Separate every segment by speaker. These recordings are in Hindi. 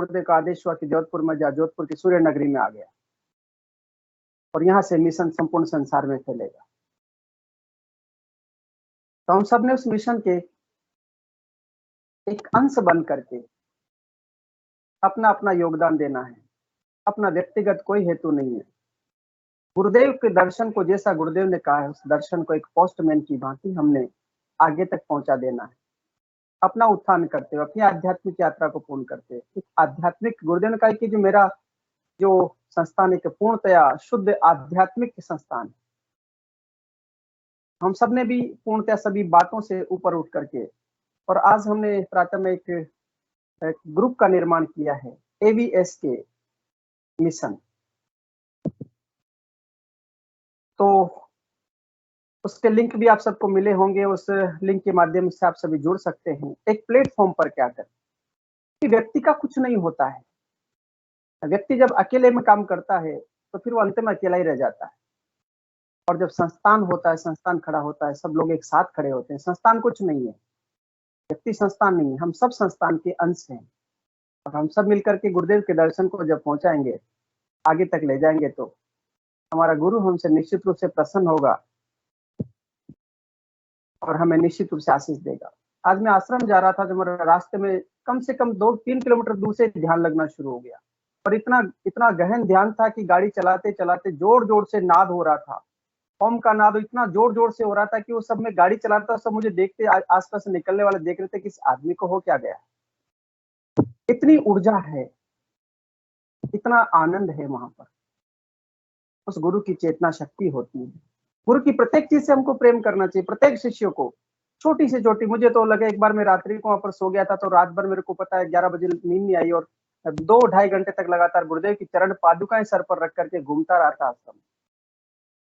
Speaker 1: गुरुदेव का आदेश हुआ कि जोधपुर में जा, जोधपुर की सूर्य नगरी में आ गया और यहाँ से मिशन संपूर्ण संसार में फैलेगा। तो हम सब ने उस मिशन के एक अंश बन करके अपना अपना योगदान देना है। अपना व्यक्तिगत कोई हेतु नहीं है। गुरुदेव के दर्शन को, जैसा गुरुदेव ने कहा है, उस दर्शन को एक पोस्टमैन की भांति हमने आगे तक पहुंचा देना है। अपना उत्थान करते हुए, अपनी आध्यात्मिक यात्रा को पूर्ण करते हुए, एक आध्यात्मिक, गुरुदेव ने कहा कि जो मेरा जो संस्थान एक पूर्णतया शुद्ध आध्यात्मिक संस्थान है। हम सब ने भी पूर्णतया सभी बातों से ऊपर उठ करके, और आज हमने प्रातः में एक ग्रुप का निर्माण किया है, एवीएस के मिशन। तो उसके लिंक भी आप सबको मिले होंगे। उस लिंक के माध्यम से आप सभी जुड़ सकते हैं एक प्लेटफॉर्म पर क्या कर कि व्यक्ति का कुछ नहीं होता है। व्यक्ति जब अकेले में काम करता है तो फिर वो अंत में अकेला ही रह जाता है। और जब संस्थान होता है, संस्थान खड़ा होता है, सब लोग एक साथ खड़े होते हैं। संस्थान कुछ नहीं है, व्यक्ति संस्थान नहीं है, हम सब संस्थान के अंश हैं। और हम सब मिलकर के गुरुदेव के दर्शन को जब पहुंचाएंगे, आगे तक ले जाएंगे, तो हमारा गुरु हमसे निश्चित रूप से प्रसन्न होगा और हमें निश्चित रूप से आशीष देगा। आज मैं आश्रम जा रहा था, जब मेरे रास्ते में कम से कम 2-3 किलोमीटर दूर से ध्यान लगना शुरू हो गया। और इतना गहन ध्यान था कि गाड़ी चलाते चलाते जोर जोर से नाद हो रहा था। ओम का नाद इतना जोर जोर से हो रहा था कि वो सब में गाड़ी चलाता, सब मुझे देखते, आसपास से निकलने वाले देख रहे थे कि इस आदमी को हो क्या गया। इतनी ऊर्जा है, इतना आनंद है वहां पर। उस गुरु की चेतना शक्ति होती है। गुरु की प्रत्येक चीज से हमको प्रेम करना चाहिए, प्रत्येक शिष्य को, छोटी से छोटी। मुझे तो लगे, एक बार मैं रात्रि को वहां पर सो गया था, तो रात भर मेरे को पता है 11 बजे नींद नहीं आई, और 2-2.5 घंटे तक लगातार गुरुदेव की चरण पादुकाएं सर पर रख करके घूमता रहा था आश्रम।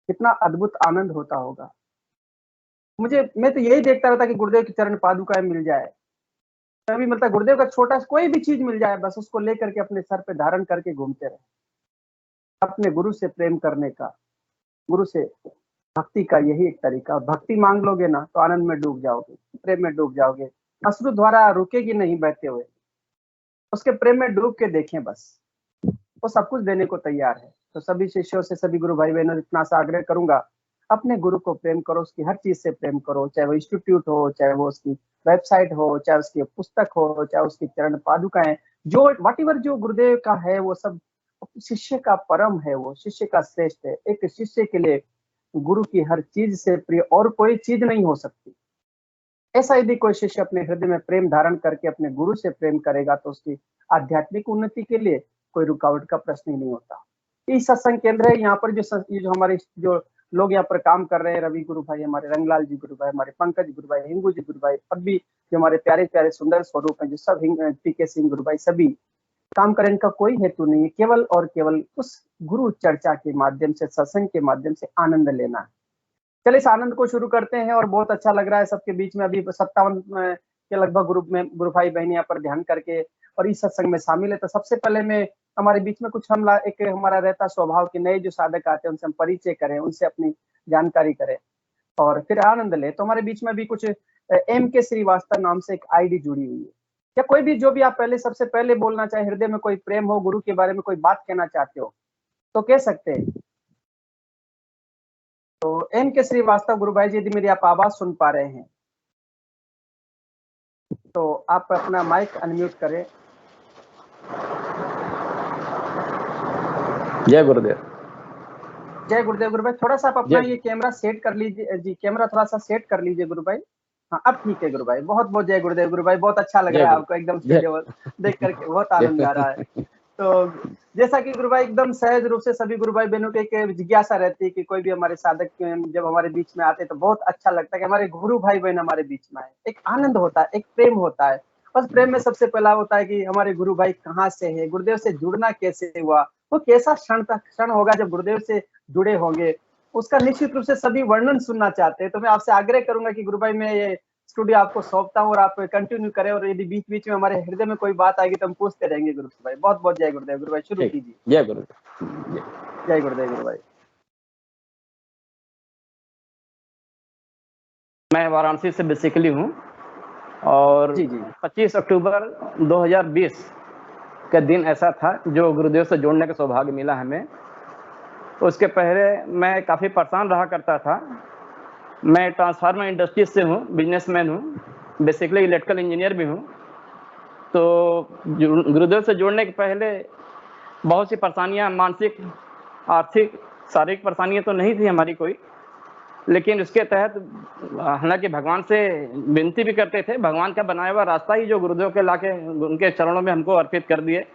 Speaker 1: कितना अद्भुत आनंद होता होगा। मैं तो यही देखता रहता कि गुरुदेव की चरण पादुकाएं मिल जाए, कभी मतलब गुरुदेव का छोटा कोई भी चीज मिल जाए, बस उसको लेकर के अपने सर पे धारण करके घूमते रहे। अपने गुरु से प्रेम करने का, गुरु से भक्ति का यही एक तरीका। भक्ति मांग लोगे ना तो आनंद में डूब जाओगे, प्रेम में डूब जाओगे। अश्रु द्वारा रुकेगी नहीं बहते हुए, उसके प्रेम में डूब के देखें बस, वो सब कुछ देने को तैयार है। तो सभी शिष्यों से, सभी गुरु भाई बहनों, इतना सा आग्रह करूंगा, अपने गुरु को प्रेम करो, उसकी हर चीज से प्रेम करो, चाहे वो इंस्टीट्यूट हो, चाहे वो उसकी वेबसाइट हो, चाहे उसकी पुस्तक हो, चाहे उसकी चरण पादुकाएं, जो व्हाटएवर जो गुरुदेव का है, वो सब शिष्य का परम है, वो शिष्य का श्रेष्ठ है। एक शिष्य के लिए गुरु की हर चीज से प्रिय और कोई चीज नहीं हो सकती। ऐसा यदि कोई शिष्य अपने हृदय में प्रेम धारण करके अपने गुरु से प्रेम करेगा, तो उसकी आध्यात्मिक उन्नति के लिए कोई रुकावट का प्रश्न ही नहीं होता। ये सत्संग केंद्र है। यहाँ पर जो हमारे जो लोग यहाँ पर काम कर रहे हैं, रवि गुरु भाई, हमारे रंगलाल जी गुरु भाई, हमारे पंकज गुरु भाई, हिंगू जी गुरु भाई, अब भी जो हमारे प्यारे प्यारे सुंदर स्वरूप हैं, जो सब पीके सिंह गुरु भाई, सभी काम करें, इनका कोई हेतु नहीं है, केवल और केवल उस गुरु चर्चा के माध्यम से, सत्संग के माध्यम से आनंद लेना है। चलिए इस आनंद को शुरू करते हैं। और बहुत अच्छा लग रहा है सबके बीच में। अभी 57 के लगभग ग्रुप में गुरु भाई बहन यहाँ पर ध्यान करके और इस सत्संग में शामिल है। तो सबसे पहले मैं हमारे बीच में कुछ एक हमारा रहता स्वभाव के नए जो साधक आते हैं, उनसे हम परिचय करें, उनसे अपनी जानकारी करें और फिर आनंद ले। तो हमारे बीच में भी कुछ एम के श्रीवास्तव नाम से एक आईडी जुड़ी हुई है। या कोई भी जो भी आप पहले सबसे पहले बोलना चाहे, हृदय में कोई प्रेम हो, गुरु के बारे में कोई बात कहना चाहते हो तो कह सकते हैं। तो एम के श्रीवास्तव गुरु भाई जी, यदि मेरी आप आवाज सुन पा रहे हैं तो आप अपना माइक अनम्यूट करें।
Speaker 2: जय गुरुदेव।
Speaker 1: जय गुरुदेव गुरु भाई। थोड़ा सा आप अपना ये कैमरा सेट कर लीजिए जी, कैमरा थोड़ा सा सेट कर लीजिए गुरु भाई। हाँ अब ठीक है गुरु भाई। बहुत बहुत जय गुरुदेव गुरु भाई। बहुत अच्छा लग रहा है आपको एकदम वीडियो देख करके, बहुत आनंद आ रहा है। तो जैसा कि गुरु भाई एकदम सहज रूप से सभी गुरु भाई बहनों के एक जिज्ञासा रहती है कि कोई भी हमारे साधक जब हमारे बीच में आते तो बहुत अच्छा लगता है कि हमारे गुरु भाई बहन हमारे बीच में आए। एक आनंद होता है, एक प्रेम होता है। बस प्रेम में सबसे पहला होता है कि हमारे गुरु भाई कहाँ से है, गुरुदेव से जुड़ना कैसे हुआ, वो कैसा क्षण होगा जब गुरुदेव से जुड़े होंगे, उसका निश्चित रूप से सभी वर्णन सुनना चाहते हैं। तो मैं आपसे आग्रह करूंगा कि गुरु भाई मैं ये स्टूडियो आपको सौंपता हूँ और आप कंटिन्यू करें, और यदि बीच बीच में हमारे हृदय में कोई बात आएगी तो हम पूछते रहेंगे गुरु भाई। बहुत बहुत जय गुरुदेव गुरु भाई। शुरू कीजिए।
Speaker 2: जय गुरुदेव।
Speaker 1: जय गुरुदेव गुरु भाई।
Speaker 2: मैं वाराणसी से बेसिकली हूँ और
Speaker 1: जी जी
Speaker 2: 25 अक्टूबर 2020 का दिन ऐसा था जो गुरुदेव से जोड़ने का सौभाग्य मिला हमें। उसके पहले मैं काफ़ी परेशान रहा करता था। मैं ट्रांसफार्मर इंडस्ट्री से हूँ, बिजनेसमैन हूँ, बेसिकली इलेक्ट्रिकल इंजीनियर भी हूँ। तो गुरुदेव से जुड़ने के पहले बहुत सी परेशानियाँ, मानसिक, आर्थिक, शारीरिक परेशानियाँ तो नहीं थी हमारी कोई, लेकिन इसके तहत हालांकि भगवान से विनती भी करते थे। भगवान का बनाया हुआ रास्ता ही जो गुरुदेव के लाके उनके चरणों में हमको अर्पित कर दिए।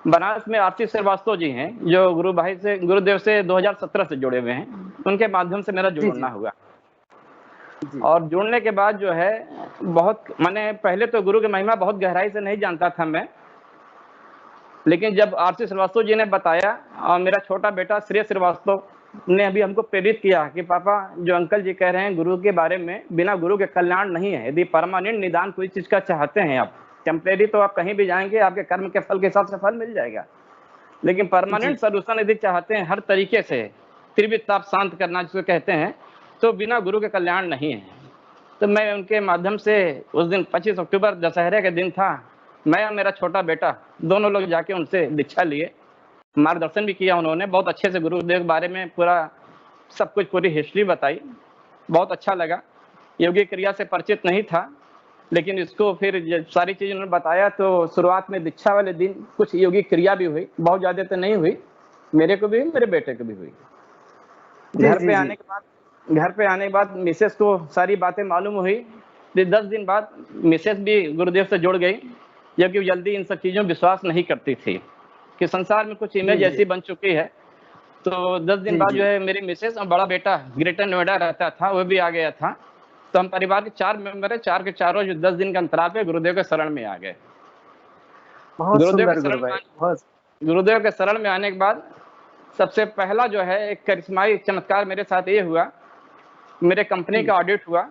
Speaker 2: बनारस में आरती श्रीवास्तव जी हैं जो गुरुदेव से 2017 से जुड़े हुए हैं, उनके माध्यम से मेरा जुड़ना हुआ। और जुड़ने के बाद जो है बहुत, मैंने पहले तो गुरु की महिमा बहुत गहराई से नहीं जानता था मैं, लेकिन जब आरती श्रीवास्तव जी ने बताया और मेरा छोटा बेटा श्रेय श्रीवास्तव ने अभी हमको प्रेरित किया कि पापा जो अंकल जी कह रहे हैं गुरु के बारे में, बिना गुरु के कल्याण नहीं है। यदि परमानेंट निदान कोई चीज का चाहते हैं आप, टेम्परेरी तो आप कहीं भी जाएंगे आपके कर्म के फल के हिसाब से फल मिल जाएगा, लेकिन परमानेंट सोल्यूशन यदि चाहते हैं हर तरीके से त्रिविध ताप शांत करना जिसको कहते हैं, तो बिना गुरु के कल्याण नहीं है। तो मैं उनके माध्यम से उस दिन 25 अक्टूबर दशहरे के दिन था, मैं और मेरा छोटा बेटा दोनों लोग जाके उनसे दीक्षा लिए, मार्गदर्शन भी किया उन्होंने। बहुत अच्छे से गुरुदेव के बारे में पूरा सब कुछ, पूरी हिस्ट्री बताई, बहुत अच्छा लगा। योगी क्रिया से परिचित नहीं था, लेकिन इसको फिर जब सारी चीज़ उन्होंने बताया तो शुरुआत में दीक्षा वाले दिन कुछ योगी क्रिया भी हुई, बहुत ज़्यादा तो नहीं हुई, मेरे को भी, मेरे बेटे को भी हुई। घर पे आने के बाद मिसेस को सारी बातें मालूम हुई। 10 दिन बाद मिसेस भी गुरुदेव से जुड़ गई, जबकि जल्दी इन सब चीज़ों में विश्वास नहीं करती थी कि संसार में कुछ इमेज ऐसी बन चुकी है। तो 10 दिन बाद जो है मेरी मिसेस और बड़ा बेटा ग्रेटर नोएडा रहता था, वो भी आ गया था। तो हम परिवार के 4 मेंबर है, 4 के चारों जो 10 दिन के अंतराल पे गुरुदेव के शरण में आ गए। गुरुदेव के शरण में आने के बाद सबसे पहला जो है एक करिश्माई चमत्कार मेरे साथ ये हुआ, मेरे कंपनी का ऑडिट हुआ।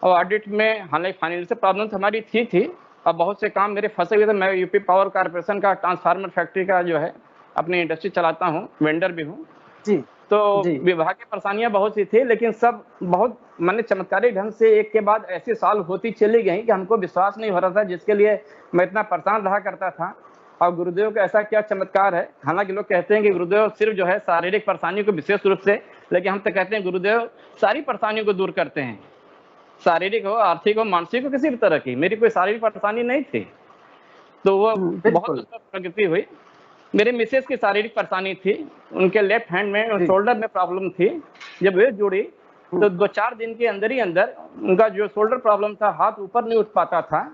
Speaker 2: और ऑडिट में हालांकि फाइनेंशियल प्रॉब्लम हमारी थी और बहुत से काम मेरे फंसे हुए थे। मैं यूपी पावर कॉर्पोरेशन का ट्रांसफार्मर फैक्ट्री का जो है अपनी इंडस्ट्री चलाता हूँ, वेंडर भी हूँ। तो विभाग की परेशानियां बहुत सी थी, लेकिन सब बहुत मैंने चमत्कारी ढंग से एक के बाद ऐसे साल होती चली गई कि हमको विश्वास नहीं हो रहा था, जिसके लिए मैं इतना परेशान रहा करता था। और गुरुदेव का ऐसा क्या चमत्कार है, हालांकि लोग कहते हैं कि गुरुदेव सिर्फ जो है शारीरिक परेशानियों को विशेष रूप से, लेकिन हम तो कहते हैं गुरुदेव सारी परेशानियों को दूर करते हैं, शारीरिक हो, आर्थिक हो, मानसिक हो, किसी भी तरह की। मेरी कोई शारीरिक परेशानी नहीं थी, तो वो बहुत प्रगति हुई। मेरे मिसेस की शारीरिक परेशानी थी, उनके लेफ्ट हैंड में और शोल्डर में प्रॉब्लम थी। जब वे जुड़ी तो 2-4 दिन के अंदर ही अंदर उनका जो शोल्डर प्रॉब्लम था, हाथ ऊपर नहीं उठ पाता था।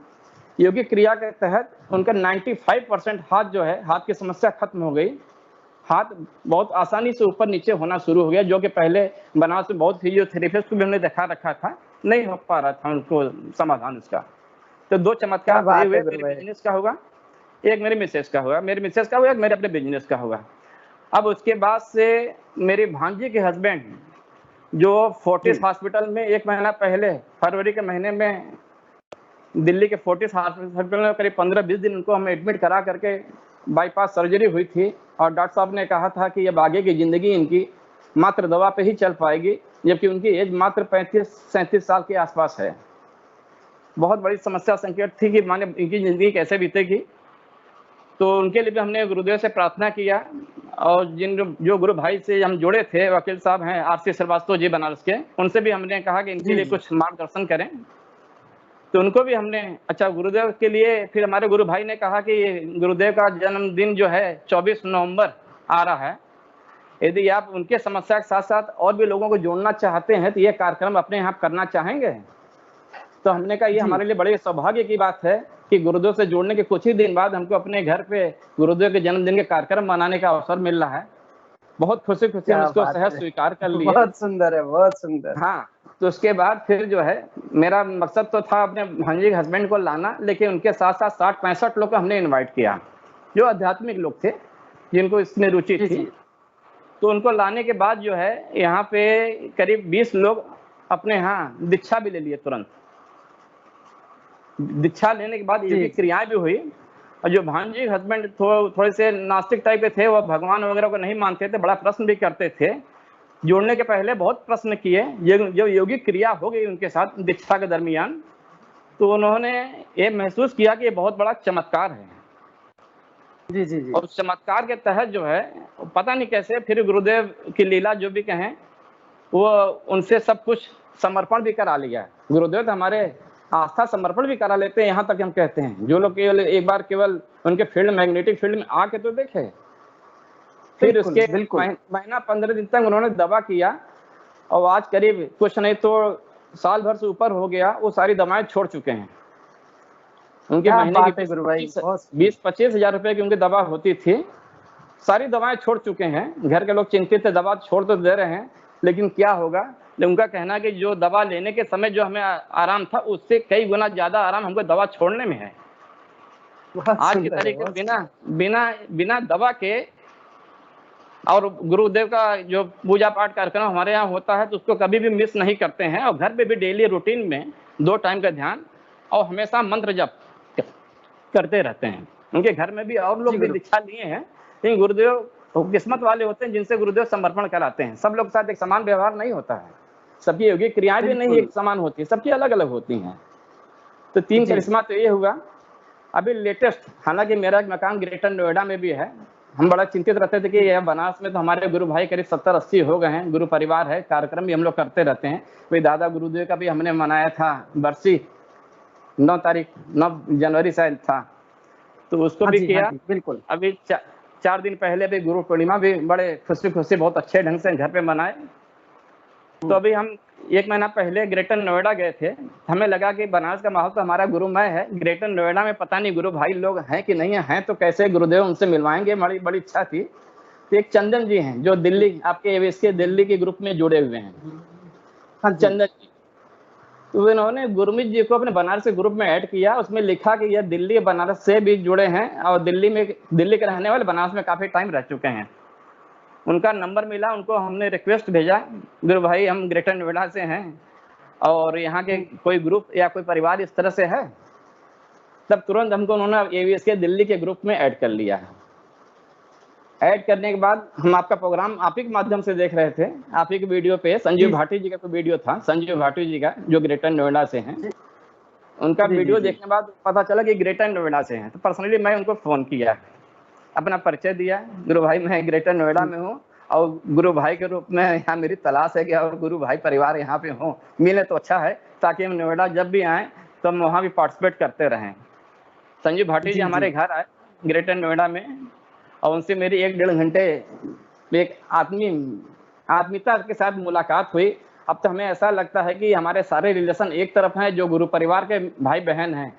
Speaker 2: योगिक क्रिया के तहत उनका 95% हाथ जो है, हाथ की समस्या खत्म हो गई। हाथ बहुत आसानी से ऊपर नीचे होना शुरू हो गया, जो कि पहले बनारस में बहुत फिजियोथेरेपिस्ट को भी हमने दिखा रखा था, नहीं हो पा रहा था उनको समाधान इसका। तो 2 चमत्कार हुए, मेरे बिजनेस का हुआ, एक मेरी मिसेस का हुआ, मेरे मिसेस का हुआ, एक मेरे अपने बिजनेस का हुआ। अब उसके बाद से मेरी भांजी के हस्बैंड जो फोर्टिस हॉस्पिटल में 1 महीना पहले फरवरी के महीने में दिल्ली के फोर्टिस हॉस्पिटल में करीब 15-20 दिन उनको हम एडमिट करा करके बाईपास सर्जरी हुई थी। और डॉक्टर साहब ने कहा था कि अब आगे की ज़िंदगी इनकी मात्र दवा पे ही चल पाएगी, जबकि उनकी एज मात्र 35-37 साल के आसपास है। बहुत बड़ी समस्या संकट थी कि माने इनकी ज़िंदगी कैसे बीतेगी। तो उनके लिए भी हमने गुरुदेव से प्रार्थना किया, और जो गुरु भाई से हम जुड़े थे, वकील साहब हैं आरती श्रीवास्तव जी बनारस के, उनसे भी हमने कहा कि इनके लिए कुछ मार्गदर्शन करें। तो उनको भी हमने, अच्छा गुरुदेव के लिए फिर हमारे गुरु भाई ने कहा कि गुरुदेव का जन्मदिन जो है 24 नवंबर आ रहा है, यदि आप उनके समस्या के साथ साथ और भी लोगों को जोड़ना चाहते हैं तो ये कार्यक्रम अपने यहाँ करना चाहेंगे। तो हमने कहा ये हमारे लिए बड़े सौभाग्य की बात है कि गुरुदेव से जोड़ने के कुछ ही दिन बाद हमको अपने घर पे गुरुदेव के जन्मदिन के कार्यक्रम मनाने का अवसर मिल रहा है। बहुत खुशी हम इसको सहज स्वीकार कर लिए।
Speaker 1: बहुत सुंदर है, बहुत सुंदर।
Speaker 2: हाँ, तो उसके बाद फिर जो है मेरा मकसद तो था अपने भांजी के हस्बैंड को लाना, लेकिन उनके साथ साथ 60-65 लोग को हमने इन्वाइट किया जो आध्यात्मिक लोग थे, जिनको इसमें रुचि थी। तो उनको लाने के बाद जो है यहाँ पे करीब 20 लोग अपने यहाँ दीक्षा भी ले लिए तुरंत। दीक्षा लेने के बाद ये क्रियाएं भी हुई। और जो भांजी हस्बैंड थोड़े से नास्तिक टाइप के थे, वो भगवान वगैरह को नहीं मानते थे, बड़ा प्रश्न भी करते थे। जोड़ने के पहले बहुत प्रश्न किए। जो योगिक क्रिया हो गई उनके साथ दीक्षा के दरमियान, तो उन्होंने ये महसूस किया कि ये बहुत बड़ा चमत्कार है।
Speaker 1: जी जी जी।
Speaker 2: और उस चमत्कार के तहत जो है पता नहीं कैसे फिर गुरुदेव की लीला जो भी कहें, वो उनसे सब कुछ समर्पण भी करा लिया। गुरुदेव तो हमारे आस्था समर्पण भी करा लेते हैं, यहाँ तक हम कहते हैं। जो लोग केवल एक बार केवल उनके फील्ड मैग्नेटिक फील्ड में आके तो देखे, फिर
Speaker 1: बिल्कुल
Speaker 2: उसके
Speaker 1: बिल्कुल।
Speaker 2: महीना 15 दिन तक उन्होंने दवा किया, और आज करीब कुछ नहीं तो साल भर से ऊपर हो गया, वो सारी दवाएं छोड़ चुके हैं। उनके
Speaker 1: क्या
Speaker 2: महीने की
Speaker 1: बात है गुरु भाई, बहुत
Speaker 2: 20-25 हजार रुपए की उनकी दवा होती थी, सारी दवाएं छोड़ चुके हैं। घर के लोग चिंतित थे, दवा छोड़ तो दे रहे हैं लेकिन क्या होगा। उनका कहना है कि जो दवा लेने के समय जो हमें आराम था, उससे कई गुना ज्यादा आराम हमको दवा छोड़ने में है।
Speaker 1: बहुत
Speaker 2: आज की
Speaker 1: सुंदर है,
Speaker 2: तारीख में
Speaker 1: बहुत
Speaker 2: बिना बिना बिना दवा के, और गुरुदेव का जो पूजा पाठ कार्यक्रम हमारे यहाँ होता है तो उसको कभी भी मिस नहीं करते हैं, और घर पे भी डेली रूटीन में 2 टाइम का ध्यान और हमेशा मंत्र जप करते रहते हैं। उनके घर में भी और
Speaker 1: जी
Speaker 2: लोग भी
Speaker 1: गुरु।
Speaker 2: दीक्षा लिए हैं, लेकिन गुरुदेव किस्मत वाले होते हैं जिनसे गुरुदेव समर्पण कराते हैं। सब लोग के साथ एक समान व्यवहार नहीं होता है, सबकी योगिक क्रियाएं भी नहीं
Speaker 1: बिल्कुल।
Speaker 2: एक समान होती है, सबकी अलग अलग होती हैं। तो 3
Speaker 1: जी।
Speaker 2: करिश्मा तो ये हुआ। अभी लेटेस्ट, हालांकि मेरा एक मकान ग्रेटर नोएडा में भी है, हम बड़ा चिंतित रहते थे कि यह बनारस में तो हमारे गुरु भाई करीब 70-80 हो गए हैं, गुरु परिवार है, कार्यक्रम भी हम लोग करते रहते हैं। वही दादा गुरुदेव का भी हमने मनाया था बरसी, 9 जनवरी शायद था, तो उसको
Speaker 1: हाँ
Speaker 2: भी
Speaker 1: जी, हाँ
Speaker 2: किया।
Speaker 1: जी, बिल्कुल।
Speaker 2: अभी 4 दिन पहले भी गुरु पूर्णिमा भी बड़े खुशी खुशी बहुत अच्छे ढंग से घर पे मनाए। तो अभी हम 1 महीना पहले ग्रेटर नोएडा गए थे, हमें लगा कि बनारस का माहौल तो हमारा गुरुमय है, ग्रेटर नोएडा में पता नहीं गुरु भाई लोग हैं कि नहीं हैं, तो कैसे गुरुदेव उनसे मिलवाएंगे, बड़ी बड़ी इच्छा थी। तो एक चंदन जी हैं जो दिल्ली आपके एवीएस के दिल्ली के ग्रुप में जुड़े हुए हैं,
Speaker 1: हाँ जी।
Speaker 2: चंदन जी। तो इन्होंने गुरमीत जी को अपने बनारस के ग्रुप में ऐड किया, उसमें लिखा कि यह दिल्ली बनारस से भी जुड़े हैं और दिल्ली के रहने वाले, बनारस में काफी टाइम रह चुके हैं। उनका नंबर मिला, उनको हमने रिक्वेस्ट भेजा, गुरु भाई हम ग्रेटर नोएडा से हैं और यहाँ के कोई ग्रुप या कोई परिवार इस तरह से है, तब तुरंत हमको उन्होंने एवीएस के दिल्ली के ग्रुप में ऐड कर लिया है। ऐड करने के बाद हम आपका प्रोग्राम आप ही के माध्यम से देख रहे थे, आप ही के वीडियो पे संजीव
Speaker 1: जी
Speaker 2: भाटी जी का कोई वीडियो था, संजीव भाटी जी का जो ग्रेटर नोएडा से हैं,
Speaker 1: जी
Speaker 2: उनका
Speaker 1: जी जी
Speaker 2: वीडियो
Speaker 1: जी।
Speaker 2: देखने के बाद पता चला कि ग्रेटर नोएडा से हैं। तो पर्सनली मैं उनको फोन किया, अपना परिचय दिया, गुरु भाई मैं ग्रेटर नोएडा में हूँ और गुरु भाई के रूप में यहाँ मेरी तलाश है कि और गुरु भाई परिवार यहाँ पे हो, मिले तो अच्छा है, ताकि हम नोएडा जब भी आए तो हम वहाँ भी पार्टिसिपेट करते रहें। संजीव भाटी जी
Speaker 1: जी जी।
Speaker 2: हमारे घर आए ग्रेटर नोएडा में, और उनसे मेरी 1-1.5 घंटे एक आत्मीयता के साथ मुलाकात हुई। अब तो हमें ऐसा लगता है कि हमारे सारे रिलेशन एक तरफ हैं, जो गुरु परिवार के भाई बहन हैं,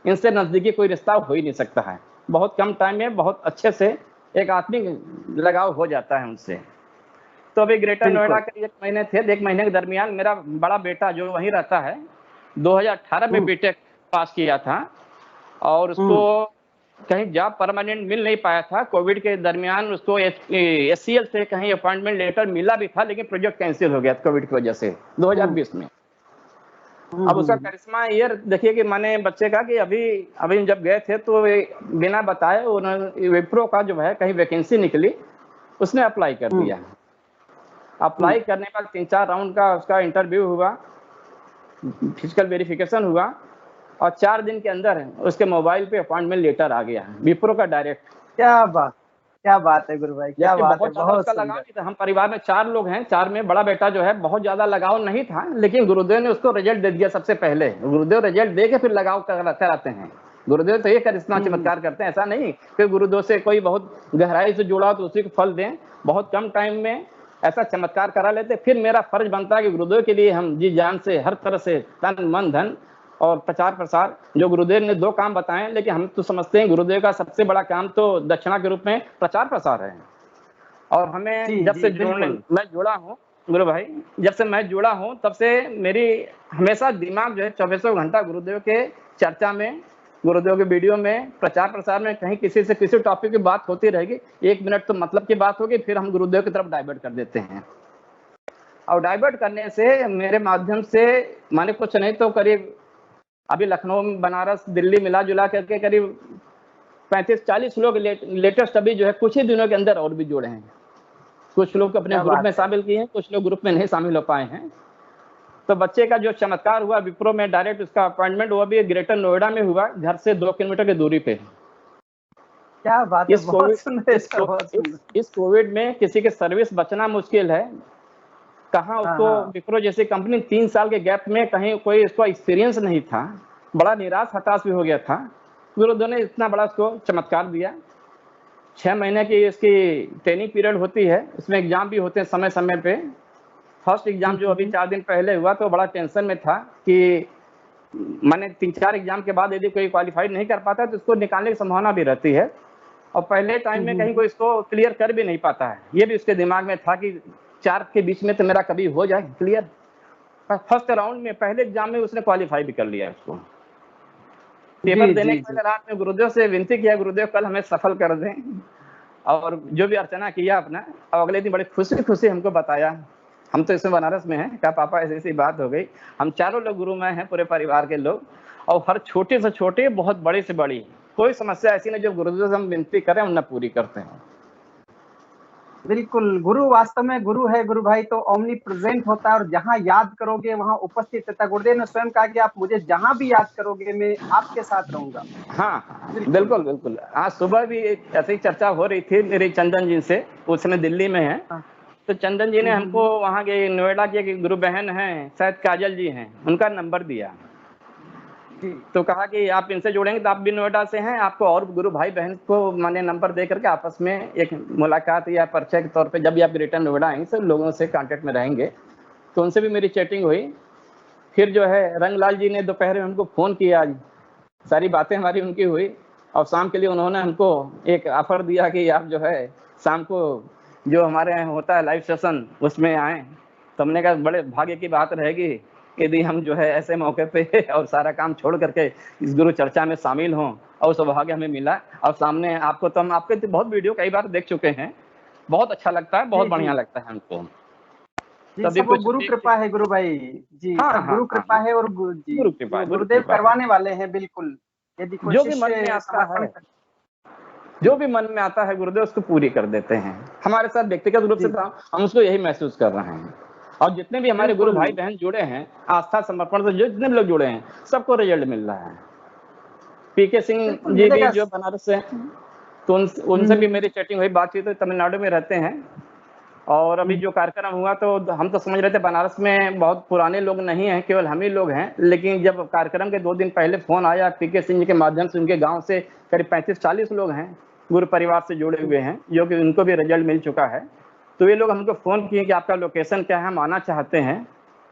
Speaker 2: इनसे नजदीकी कोई रिश्ता हो ही नहीं सकता है। बहुत कम टाइम में बहुत अच्छे से एक आत्मिक लगाव हो जाता है उनसे। तो अभी ग्रेटर नोएडा
Speaker 1: बिल्कुल।
Speaker 2: के 1 महीने थे, 1 महीने के दरमियान मेरा बड़ा बेटा जो वहीं रहता है, 2018 में बीटेक पास किया था और उसको कहीं जॉब परमानेंट मिल नहीं पाया था। कोविड के दरमियान उसको एचसीएल से कहीं अपॉइंटमेंट लेटर मिला भी था, लेकिन प्रोजेक्ट कैंसिल हो गया कोविड की वजह से 2020 में। अब उसका करिश्मा ये देखिए कि मैंने बच्चे का कि अभी जब गए थे तो बिना बताए उन्होंने विप्रो का जो है कहीं वैकेंसी निकली, उसने अप्लाई कर दिया। अप्लाई करने के बाद 3-4 राउंड का उसका इंटरव्यू हुआ, फिजिकल वेरिफिकेशन हुआ और 4 दिन के अंदर उसके मोबाइल पे अपॉइंटमेंट लेटर आ गया विप्रो का डायरेक्ट।
Speaker 1: क्या बात है गुरु भाई, क्या
Speaker 2: जबकि
Speaker 1: बात है,
Speaker 2: बहुत ज्यादा
Speaker 1: बहुत
Speaker 2: उसका लगाव
Speaker 1: सुंदर।
Speaker 2: नहीं था। हम परिवार में 4 लोग हैं, 4 में बड़ा बेटा जो है बहुत ज्यादा लगाव नहीं था, लेकिन गुरुदेव ने उसको रिजल्ट दे दिया। सबसे पहले गुरुदेव रिजल्ट दे के फिर लगाव कराते हैं। गुरुदेव तो ये करिश्मा चमत्कार करते हैं, ऐसा नहीं कि गुरुदेव से कोई बहुत गहराई से जुड़ा तो उसी को फल दें। बहुत कम टाइम में ऐसा चमत्कार करा लेते। फिर मेरा फर्ज बनता है कि गुरुदेव के लिए हम जी जान से हर तरह से तन मन धन और प्रचार प्रसार, जो गुरुदेव ने 2 काम बताए, लेकिन हम तो समझते हैं गुरुदेव का सबसे बड़ा काम तो दक्षिणा के रूप में प्रचार प्रसार है। और हमें जब से मैं जुड़ा हूँ गुरु भाई, जब से मैं जुड़ा हूँ तब से मेरी हमेशा दिमाग जो है 24 घंटा गुरुदेव के चर्चा में, गुरुदेव के वीडियो में, प्रचार प्रसार में, कहीं किसी से किसी टॉपिक की बात होती रहेगी। 1 मिनट तो मतलब की बात होगी, फिर हम गुरुदेव की तरफ डाइवर्ट कर देते हैं। और डाइवर्ट करने से मेरे माध्यम से माने कुछ नहीं तो करीब अभी लखनऊ, बनारस, दिल्ली मिला जुला करके करीब 35-40 लोग लेटेस्ट अभी जो है कुछ ही दिनों के अंदर और भी जुड़े हैं। कुछ लोग अपने ग्रुप में शामिल किए हैं, कुछ लोग ग्रुप में नहीं शामिल हो पाए हैं। तो बच्चे का जो चमत्कार हुआ विप्रो में डायरेक्ट उसका अपॉइंटमेंट, वो भी ग्रेटर नोएडा में हुआ, घर से 2 किलोमीटर की दूरी पे।
Speaker 1: क्या बात है, बहुत सुंदर सर, बहुत सुंदर।
Speaker 2: इस कोविड में किसी के सर्विस बचना मुश्किल है। कहाँ उसको विप्रो जैसी कंपनी 3 साल के गैप में कहीं कोई उसको एक्सपीरियंस नहीं था, बड़ा निराश हताश भी हो गया था। विप्रो ने इतना बड़ा उसको चमत्कार दिया। 6 महीने की इसकी ट्रेनिंग पीरियड होती है, इसमें एग्जाम भी होते हैं समय समय पे। फर्स्ट एग्जाम जो अभी 4 दिन पहले हुआ तो बड़ा टेंशन में था कि मैंने 3-4 एग्जाम के बाद यदि कोई क्वालिफाई नहीं कर पाता तो उसको निकालने की संभावना भी रहती है, और पहले टाइम में कहीं कोई इसको क्लियर कर भी नहीं पाता है। ये भी उसके दिमाग में था कि 4 के बीच में तो मेरा कभी हो जाए क्लियर। फर्स्ट राउंड में पहले एग्जाम में उसने क्वालिफाई भी कर लिया उसको। पेपर देने के पहले रात में गुरुदेव से विनती किया, गुरुदेव कल हमें सफल कर दें, और जो भी अर्चना किया अपना, और अगले दिन बड़े खुशी खुशी हमको बताया। हम तो इसमें बनारस में हैं, कहा पापा ऐसी ऐसी बात हो गई। हम चारों लोग गुरुमय हैं, पूरे परिवार के लोग, और हर छोटे से छोटे बहुत बड़े से बड़ी कोई समस्या ऐसी नहीं जो गुरुदेव से हम विनती करें हम न पूरी करते हैं।
Speaker 1: बिल्कुल, गुरु वास्तव में गुरु है। गुरु भाई तो ओमनी प्रेजेंट होता है और जहाँ याद करोगे वहाँ उपस्थित रहता है। गुरुदेव ने स्वयं कहा कि आप मुझे जहाँ भी याद करोगे मैं आपके साथ रहूंगा।
Speaker 2: हाँ बिल्कुल बिल्कुल। आज सुबह भी ऐसी ही चर्चा हो रही थी मेरी चंदन जी से, उस समय दिल्ली में है। तो चंदन जी ने हमको वहाँ के नोएडा के गुरु बहन हैं, शायद काजल जी हैं, उनका नंबर दिया। तो कहा कि आप इनसे जुड़ेंगे तो आप भी नोएडा से हैं, आपको और गुरु भाई बहन को मैंने नंबर दे करके आपस में एक मुलाकात या परिचय के तौर पे जब भी आप रिटर्न नोएडा आएंगे सब लोगों से कांटेक्ट में रहेंगे। तो उनसे भी मेरी चैटिंग हुई। फिर जो है रंगलाल जी ने दोपहर में हमको फ़ोन किया, आज सारी बातें हमारी उनकी हुई, और शाम के लिए उन्होंने हमको एक ऑफर दिया कि आप जो है शाम को जो हमारे यहाँ होता है लाइव सेशन उसमें आएँ। तो हमने कहा बड़े भाग्य की बात रहेगी यदि हम जो है ऐसे मौके पे और सारा काम छोड़ करके इस गुरु चर्चा में शामिल हों, और सौभाग्य हमें मिला। और सामने आपको तो हम आपके तो बहुत वीडियो कई बार देख चुके हैं, बहुत अच्छा लगता है, बहुत बढ़िया लगता है हमको।
Speaker 1: तभी कुछ गुरु कृपा है गुरु भाई जी। सब गुरु कृपा है, और गुरुदेव करवाने वाले हैं। बिल्कुल, यदि कोई
Speaker 2: जो भी मन में आता है, जो भी मन में आता है गुरुदेव उसको पूरी कर देते हैं। हमारे साथ व्यक्तिगत रूप से हम उसको यही महसूस कर रहे हैं, और जितने भी हमारे गुरु भाई बहन जुड़े हैं आस्था समर्पण से, जो जितने भी लोग जुड़े हैं सबको रिजल्ट मिल रहा है। पीके सिंह जी भी जो बनारस से, तो उनसे भी मेरी चैटिंग हुई, बातचीत हुई, तमिलनाडु में रहते हैं। और अभी जो कार्यक्रम हुआ तो हम तो समझ रहे थे बनारस में बहुत पुराने लोग नहीं हैं, केवल हम ही लोग हैं, लेकिन जब कार्यक्रम के 2 दिन पहले फोन आया पीके सिंह जी के माध्यम से, उनके गाँव से करीब 35-40 लोग हैं गुरु परिवार से जुड़े हुए हैं, जो कि उनको भी रिजल्ट मिल चुका है। तो ये लोग हमको फ़ोन किए कि आपका लोकेशन क्या है, हम आना चाहते हैं।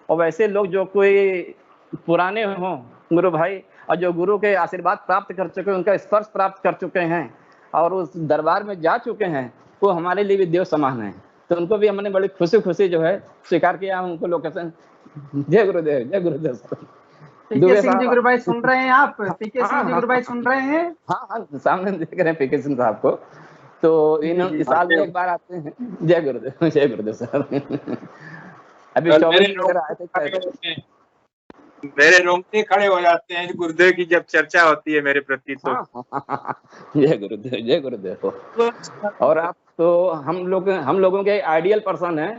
Speaker 2: और वैसे लोग जो कोई पुराने हों गुरु भाई, और जो गुरु के आशीर्वाद प्राप्त कर चुके हैं, उनका स्पर्श प्राप्त कर चुके हैं और उस दरबार में जा चुके हैं, वो हमारे लिए भी देव समान है। तो उनको भी हमने बड़ी खुशी खुशी जो है स्वीकार किया उनको लोकेशन। जय गुरुदेव, जय गुरुदेव।
Speaker 1: पीके सिंह जी गुरु भाई सुन रहे हैं आप? पीके सिंह जी गुरु भाई सुन रहे हैं?
Speaker 2: हाँ, सामने देख रहे हैं पीके सिंह साहब को। तो इन साल में एक बार आते हैं। जय गुरुदेव, जय गुरुदेव सर। अभी 24 आए थे,
Speaker 3: मेरे रोंगटे खड़े हो जाते हैं गुरुदेव की जब चर्चा होती है मेरे प्रति। तो
Speaker 2: जय गुरुदेव, जय गुरुदेव। और आप तो हम लोगों के आइडियल पर्सन है,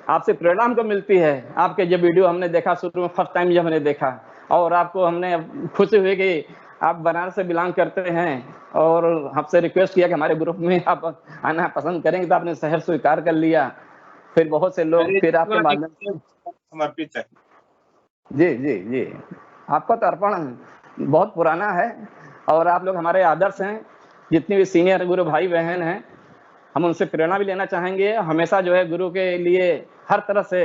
Speaker 2: आपसे प्रेरणा हमको मिलती है। आपके जब वीडियो हमने देखा शुरू में, फर्स्ट टाइम जब हमने देखा, और आपको हमने खुशी हुई कि आप बनारस से बिलोंग करते हैं, और आपसे रिक्वेस्ट किया कि हमारे ग्रुप में आप आना पसंद करेंगे, तो आपने शहर स्वीकार कर लिया। फिर बहुत से लोग फिर आपके माध्यम से
Speaker 3: समर्पित है।
Speaker 2: जी जी जी, आपका तो अर्पण बहुत पुराना है, और आप लोग हमारे आदर्श हैं। जितने भी सीनियर गुरु भाई बहन हैं, हम उनसे प्रेरणा भी लेना चाहेंगे। हमेशा जो है गुरु के लिए हर तरह से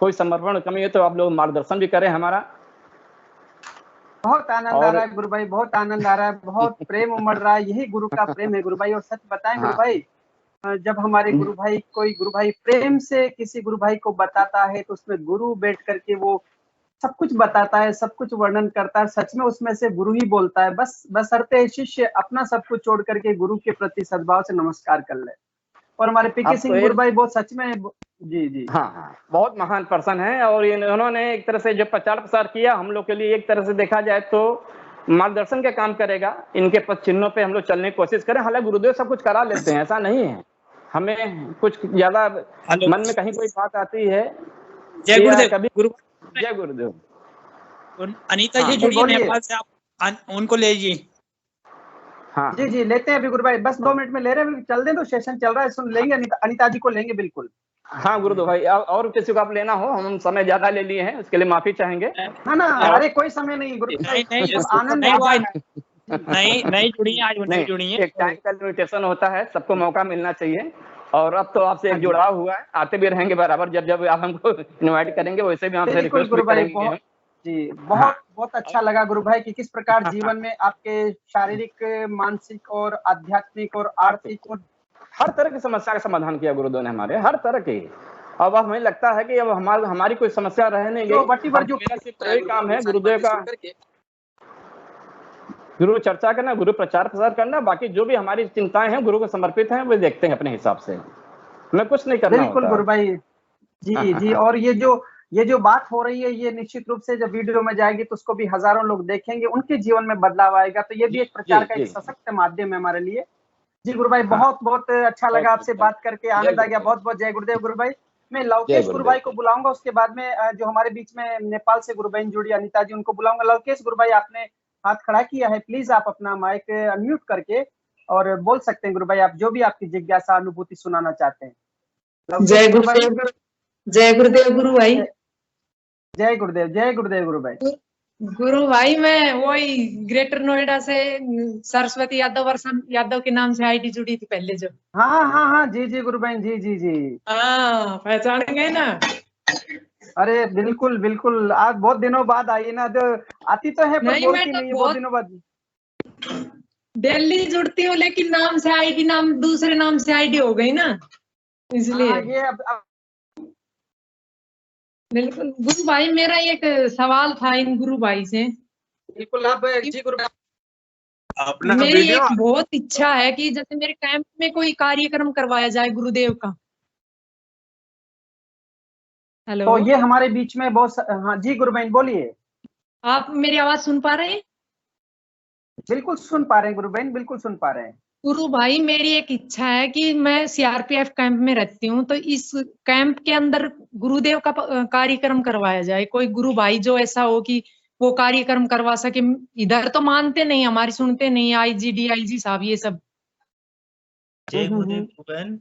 Speaker 2: कोई समर्पण कमी है तो आप लोग मार्गदर्शन भी करें हमारा।
Speaker 1: बहुत आनंद आ रहा है गुरु भाई, बहुत आनंद आ रहा है, बहुत प्रेम उमड़ रहा है। यही गुरु का प्रेम है गुरु भाई। और सच बताएं गुरु भाई, जब हमारे गुरु भाई कोई गुरु भाई प्रेम से किसी गुरु भाई को बताता है तो उसमें गुरु बैठ करके वो सब कुछ बताता है, सब कुछ वर्णन करता है। सच में उसमें से गुरु ही बोलता है। बस बशर्ते शिष्य अपना सब कुछ छोड़ करके गुरु के प्रति सद्भाव से नमस्कार कर ले। और हमारे पीके सिंह गुरु भाई बहुत सच में जी जी
Speaker 2: हाँ, बहुत महान पर्सन है। और इन्होंने एक तरह से जो प्रचार प्रसार किया हम लोग के लिए, एक तरह से देखा जाए तो मार्गदर्शन का काम करेगा। इनके पद चिन्हों पे हम लोग चलने की कोशिश करें। हालांकि गुरुदेव सब कुछ करा लेते हैं, ऐसा नहीं है। हमें कुछ ज्यादा मन में कहीं कोई बात आती है।
Speaker 4: जय गुरुदेव। कभी
Speaker 2: जय गुरुदेव।
Speaker 4: अनीता जी जुड़िए नेपाल से, आप उनको ले लीजिए।
Speaker 2: हाँ
Speaker 1: जी जी लेते हैं अभी गुरु भाई, बस 2 मिनट में ले रहे हैं, चल दें तो सेशन चल रहा है, सुन लेंगे, अनिता जी को लेंगे बिल्कुल।
Speaker 2: हाँ गुरुदेव भाई, और किसी को आप लेना हो, हम समय ज्यादा ले लिए हैं, उसके लिए माफी चाहेंगे।
Speaker 1: ना ना, अरे कोई समय नहीं गुरु भाई,
Speaker 4: नहीं
Speaker 1: सब आनंद
Speaker 4: नहीं, वो
Speaker 1: है।
Speaker 4: नहीं जुड़ी है, आज वो नहीं जुड़ी है।
Speaker 2: एक टाइम का लिमिटेशन होता है, सबको मौका मिलना चाहिए। और अब तो आपसे
Speaker 1: हाँ
Speaker 2: एक
Speaker 1: जी।
Speaker 2: जुड़ाव हुआ है, आते भी रहेंगे बराबर, जब जब आप हमको इनवाइट करेंगे वैसे भी आपसे
Speaker 1: बिल्कुल
Speaker 2: रिक्वेस्ट भी
Speaker 1: गुरु भाई,
Speaker 2: करेंगे
Speaker 1: बहुत
Speaker 2: हम।
Speaker 1: जी,
Speaker 2: हाँ
Speaker 1: बहुत बहुत अच्छा लगा गुरु भाई कि किस प्रकार जीवन में आपके शारीरिक, मानसिक और आध्यात्मिक और आर्थिक और
Speaker 2: हर तरह की समस्या का समाधान किया गुरुदेव ने हमारे, हर तरह की। अब हमें लगता है कि अब हमारी कोई समस्या रह नहीं
Speaker 1: जो
Speaker 2: गई।
Speaker 1: बटी भर
Speaker 2: अब
Speaker 1: जो
Speaker 2: मेरा सिर्फ यही काम है गुरुदेव का, गुरु चर्चा करना, गुरु प्रचार प्रसार करना, बाकी जो भी हमारी चिंताएं हैं गुरु को समर्पित हैं, वो देखते हैं अपने हिसाब से, हमें कुछ नहीं करना
Speaker 1: बिल्कुल
Speaker 2: होता।
Speaker 1: गुरु भाई। जी जी, और ये जो बात हो रही है, ये निश्चित रूप से जब वीडियो में जाएगी तो उसको भी हजारों लोग देखेंगे, उनके जीवन में बदलाव आएगा, तो ये भी एक प्रचार का एक सशक्त माध्यम है हमारे लिए। जी गुरु भाई, बहुत बहुत अच्छा लगा आपसे बात करके, आनंद आ गया, बहुत बहुत जय गुरुदेव गुरु भाई। मैं लवकेश गुरु भाई को बुलाऊंगा, उसके बाद में जो हमारे बीच में नेपाल से गुरु बहन जुड़ी अनिता जी, उनको बुलाऊंगा। लवकेश गुरु भाई, आपने हाथ खड़ा किया है, प्लीज आप अपना माइक अनम्यूट करके और बोल सकते हैं गुरु भाई, आप जो भी आपकी जिज्ञासा अनुभूति सुनाना चाहते हैं।
Speaker 5: जय गुरुदेव, जय गुरुदेव गुरु भाई।
Speaker 1: जय गुरुदेव, जय गुरुदेव गुरु भाई।
Speaker 5: गुरु भाई, मैं वही ग्रेटर नोएडा से सरस्वती यादव, वर्षा यादव के नाम से आईडी जुड़ी थी पहले जो।
Speaker 1: हाँ हाँ हाँ, जी जी गुरु बहन, जी जी जी।
Speaker 5: हाँ, पहचान गए ना?
Speaker 1: अरे बिल्कुल बिल्कुल, आज बहुत दिनों बाद आई ना, तो आती तो है पर
Speaker 5: नहीं,
Speaker 1: बोलती
Speaker 5: मैं तो
Speaker 1: नहीं है, बहुत दिनों बाद।
Speaker 5: दिल्ली जुड़ती हूँ, लेकिन नाम से आईडी, नाम दूसरे नाम से आईडी हो गई ना, इसलिए।
Speaker 1: हाँ, ये अब
Speaker 5: बिल्कुल गुरु भाई, मेरा एक सवाल था इन गुरु भाई से।
Speaker 1: बिल्कुल आप जी गुरु भाई।
Speaker 3: अपना
Speaker 5: मेरी
Speaker 3: वीडियो
Speaker 5: एक बहुत इच्छा है कि जैसे मेरे कैंप में कोई कार्यक्रम करवाया जाए गुरुदेव का। हेलो,
Speaker 1: तो ये हमारे बीच में बहुत हाँ जी गुरु बहन, बोलिए।
Speaker 5: आप मेरी आवाज सुन पा रहे हैं?
Speaker 1: बिल्कुल सुन पा रहे हैं गुरु बहन, बिल्कुल सुन पा रहे हैं।
Speaker 5: गुरु भाई, मेरी एक इच्छा है कि मैं सीआरपीएफ कैंप में रहती हूँ, तो इस कैंप के अंदर गुरुदेव का कार्यक्रम करवाया जाए। कोई गुरु भाई जो ऐसा हो कि वो कार्यक्रम करवा सके। इधर तो मानते नहीं, हमारी सुनते नहीं, आईजी डीआईजी साहब ये सब।
Speaker 4: जय गुरुदेव बहन।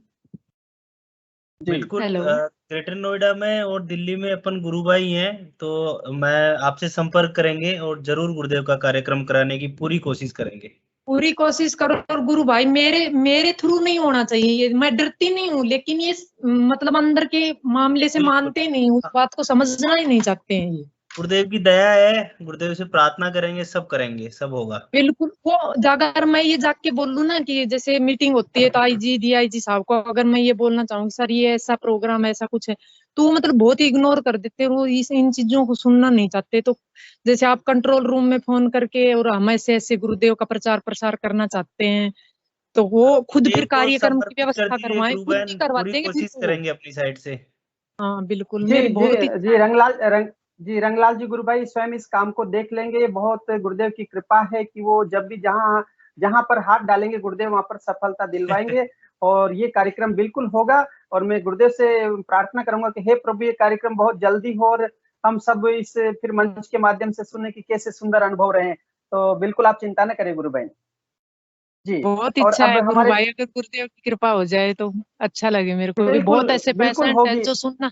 Speaker 4: बिल्कुल,
Speaker 5: हेलो,
Speaker 4: ग्रेटर नोएडा में और दिल्ली में अपन गुरु भाई हैं, तो मैं आपसे संपर्क करेंगे और जरूर गुरुदेव का कार्यक्रम कराने की पूरी कोशिश करेंगे।
Speaker 5: पूरी कोशिश करो। और गुरु भाई, मेरे थ्रू नहीं होना चाहिए ये, मैं डरती नहीं हूँ, लेकिन ये मतलब अंदर के मामले से मानते नहीं, उस बात को समझना ही नहीं चाहते हैं ये।
Speaker 4: गुरुदेव की दया है, गुरुदेव से प्रार्थना करेंगे, सब होगा।
Speaker 5: बिल्कुल, वो अगर मैं ये जाके बोल लूं ना कि जैसे मीटिंग होती है तो आईजी डीआईजी साहब को अगर मैं ये बोलना चाहूंगी सर ये ऐसा प्रोग्राम ऐसा कुछ है, तो वो मतलब बहुत ही इग्नोर कर देते हैं, वो इन चीजों को सुनना नहीं चाहते। तो जैसे आप कंट्रोल रूम में फोन करके और हम ऐसे ऐसे गुरुदेव का प्रचार प्रसार करना चाहते हैं, तो वो खुद फिर कार्यक्रम की व्यवस्था करवाएं, खुद ही करवा
Speaker 4: पूरी
Speaker 5: देंगे
Speaker 4: कोशिश
Speaker 5: फिर वो।
Speaker 4: करेंगे अपनी साइड से।
Speaker 5: हाँ बिल्कुल,
Speaker 1: जी
Speaker 5: मेरी बहुत
Speaker 1: जी
Speaker 5: इच्छा
Speaker 1: जी,
Speaker 5: है।
Speaker 1: रंगलाल जी गुरु भाई स्वयं इस काम को देख लेंगे। ये बहुत गुरुदेव की कृपा है कि वो जब भी जहाँ जहाँ पर हाथ डालेंगे गुरुदेव वहां पर सफलता दिलवाएंगे और ये कार्यक्रम बिल्कुल होगा। और मैं गुरुदेव से प्रार्थना करूंगा कि हे प्रभु, ये कार्यक्रम बहुत जल्दी हो और हम सब इस फिर मंच के माध्यम से सुनने की कैसे सुंदर अनुभव रहे। तो बिल्कुल आप चिंता न करें गुरु भाई जी।
Speaker 5: बहुत
Speaker 1: और
Speaker 5: इच्छा
Speaker 1: अब
Speaker 5: है गुरु
Speaker 1: हमारे
Speaker 5: भाई, अगर गुरुदेव की कृपा हो जाए तो अच्छा लगे मेरे को भी।
Speaker 1: बिल्कुल
Speaker 5: बहुत ऐसे
Speaker 1: बिल्कुल
Speaker 5: पेशेंट है
Speaker 1: होगी।
Speaker 5: जो सुनना,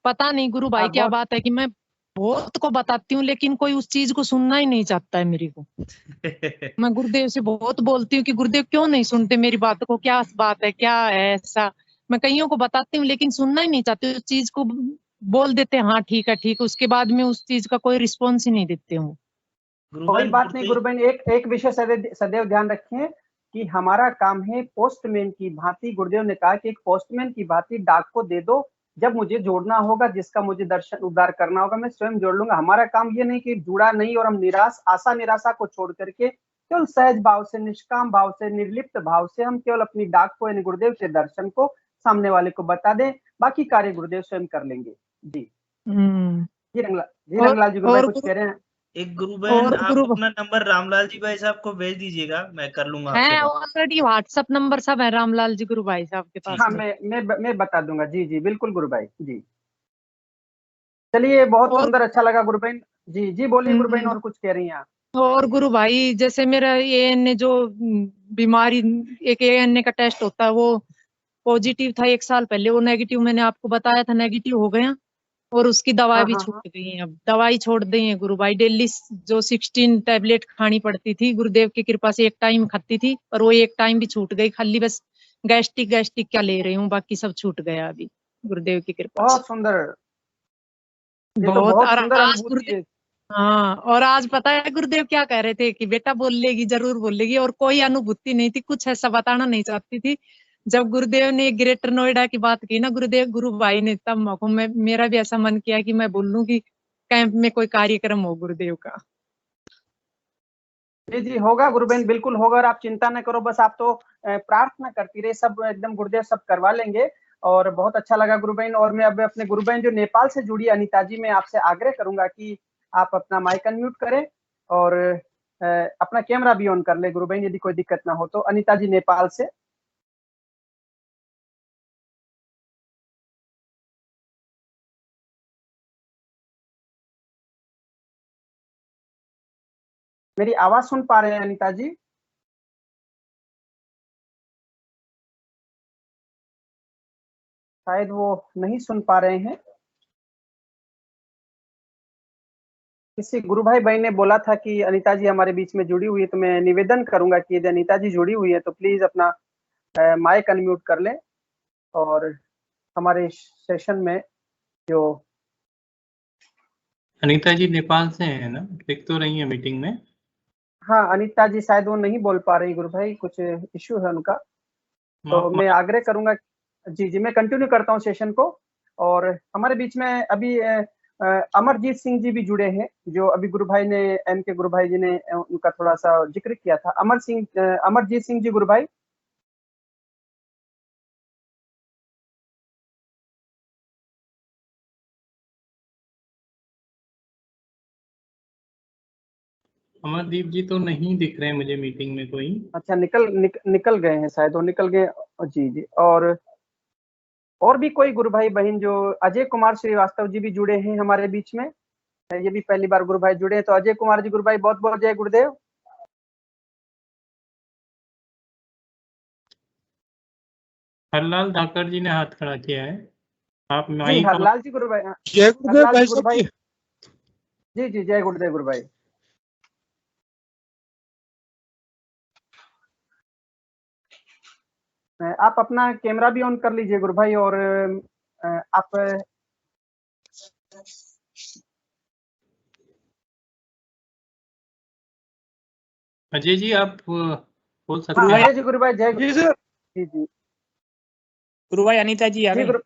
Speaker 5: पता नहीं गुरु भाई क्या
Speaker 1: बहुत
Speaker 5: बात है कि मैं बहुत को बताती हूँ लेकिन कोई उस चीज को सुनना ही नहीं चाहता है मेरे को। मैं गुरुदेव से बहुत बोलती हूँ कि गुरुदेव क्यों नहीं सुनते मेरी बात को, क्या बात है, क्या है ऐसा। मैं कईयों को बताती हूँ लेकिन सुनना ही नहीं चाहते, उस चीज को बोल देते हैं हाँ ठीक है ठीक है, उसके बाद में उस चीज का कोई रिस्पॉन्स ही नहीं देते हूँ।
Speaker 1: कोई बात नहीं गुरु बहन, एक विषय सदैव ध्यान रखें कि हमारा काम है पोस्टमैन की भांति। गुरुदेव ने कहा कि एक पोस्टमैन की भांति डाक को दे दो, जब मुझे जोड़ना होगा, जिसका मुझे दर्शन उद्धार करना होगा मैं स्वयं जोड़ लूंगा। हमारा काम ये नहीं कि जुड़ा नहीं और हम आशा निराशा को छोड़ करके केवल सहज भाव से, निष्काम भाव से, निर्लिप्त भाव से हम केवल अपनी डाक को यानी गुरुदेव के दर्शन को सामने वाले को बता दें, बाकी कार्य गुरुदेव स्वयं कर लेंगे। जी जी रंगलाल जी गुरु भाई कुछ कह रहे हैं?
Speaker 4: एक गुरु बहन,
Speaker 5: और
Speaker 4: आप अपना नंबर रामलाल जी भाई साहब को भेज दीजिएगा, मैं कर लूंगा आपसे
Speaker 5: है
Speaker 4: बात।
Speaker 5: ऑलरेडी व्हाट्सएप नंबर सब है रामलाल जी गुरु भाई साहब के पास।
Speaker 1: हाँ मैं बता दूंगा। जी जी बिल्कुल गुरु भाई जी। चलिए बहुत सुंदर, अच्छा लगा गुरु बहन। जी जी बोलिए गुरु बहन, और कुछ कह रही हैं आप?
Speaker 5: और गुरु भाई जैसे मेरा एएनए जो बीमारी, एक एएनए का टेस्ट होता है वो पॉजिटिव था 1 साल पहले, वो नेगेटिव मैंने आपको बताया था, नेगेटिव हो गया और उसकी दवाई
Speaker 1: हाँ
Speaker 5: भी
Speaker 1: हाँ
Speaker 5: छूट
Speaker 1: हाँ।
Speaker 5: गई है। अब दवाई छोड़ दी है गुरु भाई, डेली जो 16 टैबलेट खानी पड़ती थी, गुरुदेव की कृपा से एक टाइम खाती थी, और वो एक टाइम भी छूट गई। खाली बस गैस्ट्रिक क्या ले रही हूँ, बाकी सब छूट गया अभी गुरुदेव की कृपा से।
Speaker 1: बहुत सुंदर, ये तो
Speaker 5: बहुत।
Speaker 1: बहुत
Speaker 5: और
Speaker 1: सुंदर
Speaker 5: आज
Speaker 1: अनुभूति
Speaker 5: गुरुदेव,
Speaker 1: है।
Speaker 5: हाँ, और आज पता है गुरुदेव क्या कह रहे थे कि बेटा बोल लेगी, जरूर बोल लेगी, और कोई अनुभूति नहीं थी, कुछ ऐसा बताना नहीं चाहती थी। जब गुरुदेव ने ग्रेटर नोएडा की बात की ना, गुरु भाई ने, तब मेरा भी ऐसा मन किया कि मैं बोलूं कि कैंप में कोई कार्यक्रम हो गुरुदेव का।
Speaker 1: जी जी होगा गुरु बहन, बिल्कुल होगा, और आप चिंता न करो, बस आप तो प्रार्थना करती रहे, सब एकदम गुरुदेव सब करवा लेंगे। और बहुत अच्छा लगा गुरु बहन। और मैं अब अपने गुरु बहन जो नेपाल से जुड़ी अनिता जी, मैं आपसे आग्रह करूंगा कि आप अपना माइक अनम्यूट करें और अपना कैमरा भी ऑन कर ले गुरु बहन, यदि कोई दिक्कत ना हो तो। अनिता जी नेपाल से। मेरी आवाज सुन पा रहे हैं अनिता जी? शायद वो नहीं सुन पा रहे हैं। किसी गुरु भाई बहन ने बोला था कि अनिता जी हमारे बीच में जुड़ी हुई है, तो मैं निवेदन करूंगा कि यदि अनिता जी जुड़ी हुई है तो प्लीज अपना माइक अनम्यूट कर लें और हमारे सेशन में जो।
Speaker 6: अनीता जी नेपाल से हैं ना, दिख तो रही है मीटिंग में।
Speaker 1: हाँ अनिता जी शायद वो नहीं बोल पा रही गुरु भाई, कुछ इश्यू है उनका, तो मैं आग्रह करूंगा। जी जी मैं कंटिन्यू करता हूँ सेशन को। और हमारे बीच में अभी अमरजीत सिंह जी भी जुड़े हैं, जो अभी गुरु भाई ने, एम के गुरु भाई जी ने उनका थोड़ा सा जिक्र किया था। अमरजीत सिंह जी गुरु भाई।
Speaker 6: अमरदीप जी तो नहीं दिख रहे हैं मुझे मीटिंग में कोई।
Speaker 1: अच्छा निकल गए हैं शायद, वो निकल गए। जी जी। और भी कोई गुरु भाई बहन, जो अजय कुमार श्रीवास्तव जी भी जुड़े हैं हमारे बीच में, ये भी पहली बार गुरु भाई जुड़े हैं, तो अजय कुमार जी गुरु भाई बहुत बहुत जय गुरुदेव।
Speaker 6: हरलाल धाकड़ जी ने हाथ खड़ा किया है, आप
Speaker 1: जी
Speaker 6: माइक।
Speaker 1: हरलाल जी गुरु भाई।
Speaker 7: जय गुरुदेव
Speaker 1: हरलाल जी
Speaker 7: भाई
Speaker 1: गुरु
Speaker 7: साहब
Speaker 1: भाई।
Speaker 7: जी।
Speaker 1: जी जी जय गुरुदेव गुरु भाई। आप अपना कैमरा भी ऑन कर लीजिए गुरु भाई, और आप
Speaker 6: अजय जी आप बोल सकते हैं।
Speaker 1: अजय जी गुरु भाई जय
Speaker 7: जी सर।
Speaker 1: जी जी
Speaker 8: गुरु भाई अनीता जी आ
Speaker 1: जी
Speaker 8: गई।
Speaker 1: गुरु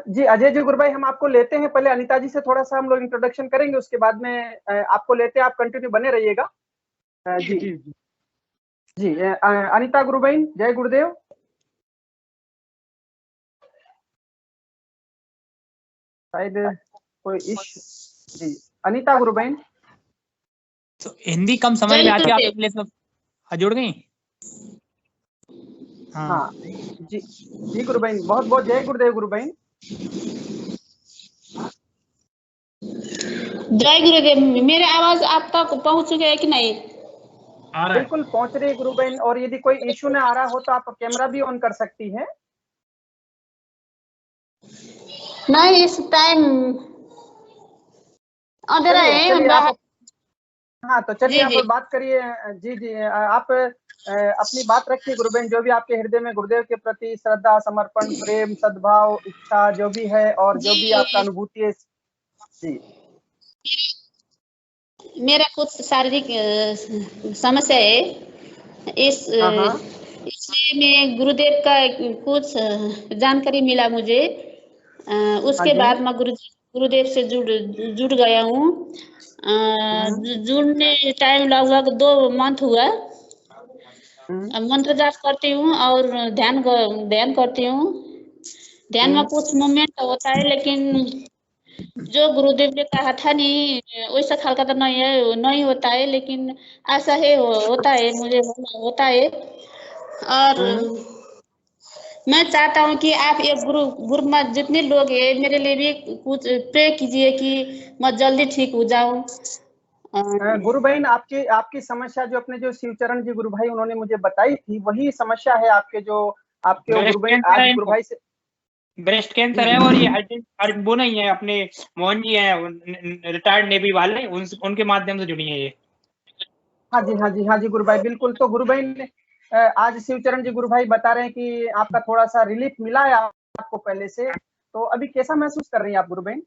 Speaker 1: जी अजय जी गुरु भाई, हम आपको लेते हैं, पहले अनिता जी से थोड़ा सा हम लोग इंट्रोडक्शन करेंगे, उसके बाद में आपको लेते हैं, आप कंटिन्यू बने रहिएगा। जी जी अनिता गुरु बहन जय गुरुदेव। शायद कोई जी अनिता गुरु बहन।
Speaker 8: तो हिंदी कम समझ में आती है, आप इसलिए सब जुड़ गई।
Speaker 1: हाँ जी जी गुरु बहन, बहुत बहुत जय गुरुदेव गुरु बहन।
Speaker 9: जय गुरुदेव। मेरे आवाज आप तक पहुंच चुके है कि नहीं?
Speaker 6: आ रहा है।
Speaker 1: बिल्कुल पहुंच रही है गुरु बहन, और यदि कोई इश्यू ना आ रहा हो तो आप कैमरा भी ऑन कर सकती हैं।
Speaker 9: नहीं इस टाइम अंधेरा है।
Speaker 1: चलिए आप, हाँ तो चलिए आप
Speaker 9: जी।
Speaker 1: बात करिए। जी जी आप अपनी बात रखिए गुरु बहन, जो भी आपके हृदय में गुरुदेव के प्रति श्रद्धा, समर्पण, प्रेम, सद्भाव, इच्छा जो भी है, और जो भी आपका अनुभूति है। जी
Speaker 9: मेरा कुछ शारीरिक समस्या है, इसलिए मैं गुरुदेव का कुछ जानकारी मिला मुझे, उसके बाद मैं गुरुदेव से जुड़ गया हूँ। जुड़ने टाइम लगभग 2 मंथ हुआ। मंत्र जाप करती हूँ और ध्यान करती हूँ। ध्यान में कुछ मोमेंट होता है, लेकिन जो गुरुदेव ने कहा था नहीं वैसा खाल का तो नहीं होता है, लेकिन ऐसा है होता है, मुझे होता है। और मैं चाहता हूँ कि आप ये ग्रुप में जितने लोग हैं मेरे लिए भी कुछ प्रे कीजिए कि मैं जल्दी ठीक हो जाऊं।
Speaker 1: गुरु बहन, आपकी समस्या जो अपने जो शिवचरण जी गुरु भाई उन्होंने मुझे बताई थी, वही समस्या है आपके जो आपके गुरु बहन आज गुरु भाई से
Speaker 8: ब्रेस्ट कैंसर है। और ये वो नहीं है, अपने मोहन जी हैं रिटायर्ड नेवी वाले, उनके माध्यम से जुड़ी है ये।
Speaker 1: हाँ जी गुरु भाई, बिल्कुल। तो गुरु भाई आज शिवचरण जी गुरु भाई बता रहे हैं कि आपका थोड़ा सा रिलीफ मिला है आपको पहले से, तो अभी कैसा महसूस कर रही हैं आप गुरु बहन?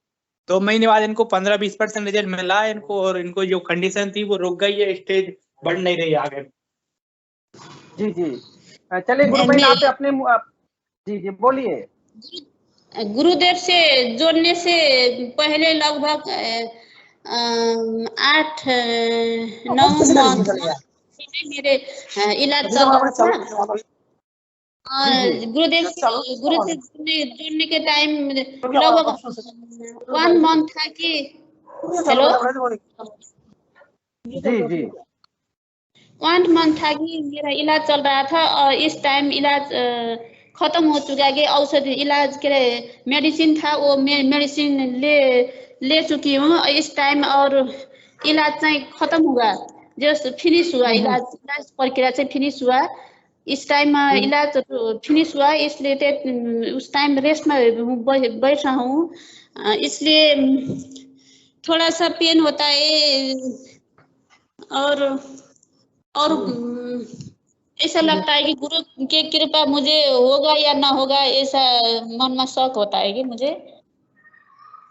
Speaker 8: 2 महीने बाद इनको 15-20% रिजल्ट मिला है इनको, और इनको जो कंडीशन थी वो रुक गई है, स्टेज बढ़ नहीं रही आगे।
Speaker 1: जी चलिए गुरु बहन, आप अपने जी बोलिए।
Speaker 9: गुरुदेव से जोड़ने से पहले लगभग 8-9 माह मेरे इलाज चल रहा था। और गुरुदेव से जुड़ने के टाइम लगभग 1 मंथ था कि हेलो
Speaker 1: जी
Speaker 9: 1 मंथ था कि मेरा इलाज चल रहा था, और इस टाइम इलाज खत्म हो चुका है। औषधि इलाज के मेडिसिन था, वो मेडिसिन ले चुकी हूँ इस टाइम, और इलाज चाहिँ खत्म हुआ, जस्ट फिनिश हुआ, इलाज प्रक्रिया से फिनिश हुआ। इस टाइम इलाज फिनिश हुआ, इसलिए उस टाइम रेस्ट में बैठा हूँ, इसलिए थोड़ा सा पेन होता है, और ऐसा लगता है कि गुरु की कृपा मुझे होगा या ना होगा, ऐसा मन में शौक होता है कि मुझे।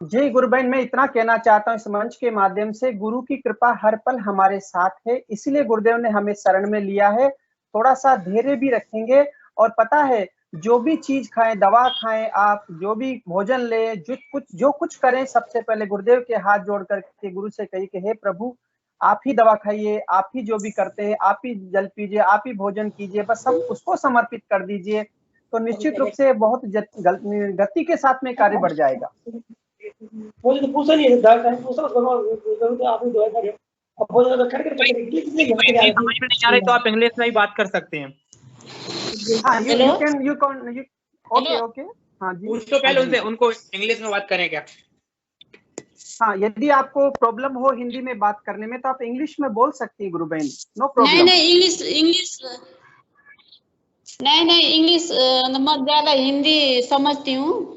Speaker 1: जी गुरु बहन, मैं इतना कहना चाहता हूँ इस मंच के माध्यम से, गुरु की कृपा हर पल हमारे साथ है, इसलिए गुरुदेव ने हमें शरण में लिया है। थोड़ा सा धैर्य भी रखेंगे, और पता है जो भी चीज खाएं, दवा खाएं, आप जो भी भोजन ले, जो कुछ करें, सबसे पहले गुरुदेव के हाथ जोड़ करके गुरु से कहिए कि हे प्रभु, आप ही दवा खाइए, आप ही जो भी करते हैं, आप ही जल पीजिए, आप ही भोजन कीजिए, बस सब उसको समर्पित कर दीजिए, तो निश्चित रूप से बहुत गति के साथ में कार्य बढ़ जाएगा।
Speaker 8: मुझे तो पूछा नहीं है, पूछा आप ही दवाई खा अब बहुत ज्यादा समझ में नहीं आ रही तो आप इंग्लिश में ही बात कर सकते हैं।
Speaker 1: हाँ, ओके हाँ जी,
Speaker 8: पूछ तो पहले उनसे, उनको इंग्लिश में बात करें क्या?
Speaker 1: हाँ, यदि आपको प्रॉब्लम हो हिंदी में बात करने में तो आप इंग्लिश में बोल सकती हैं गुरु बहन, नो प्रॉब्लम।
Speaker 9: नहीं इंग्लिश मैं ज्यादा हिंदी समझती हूँ।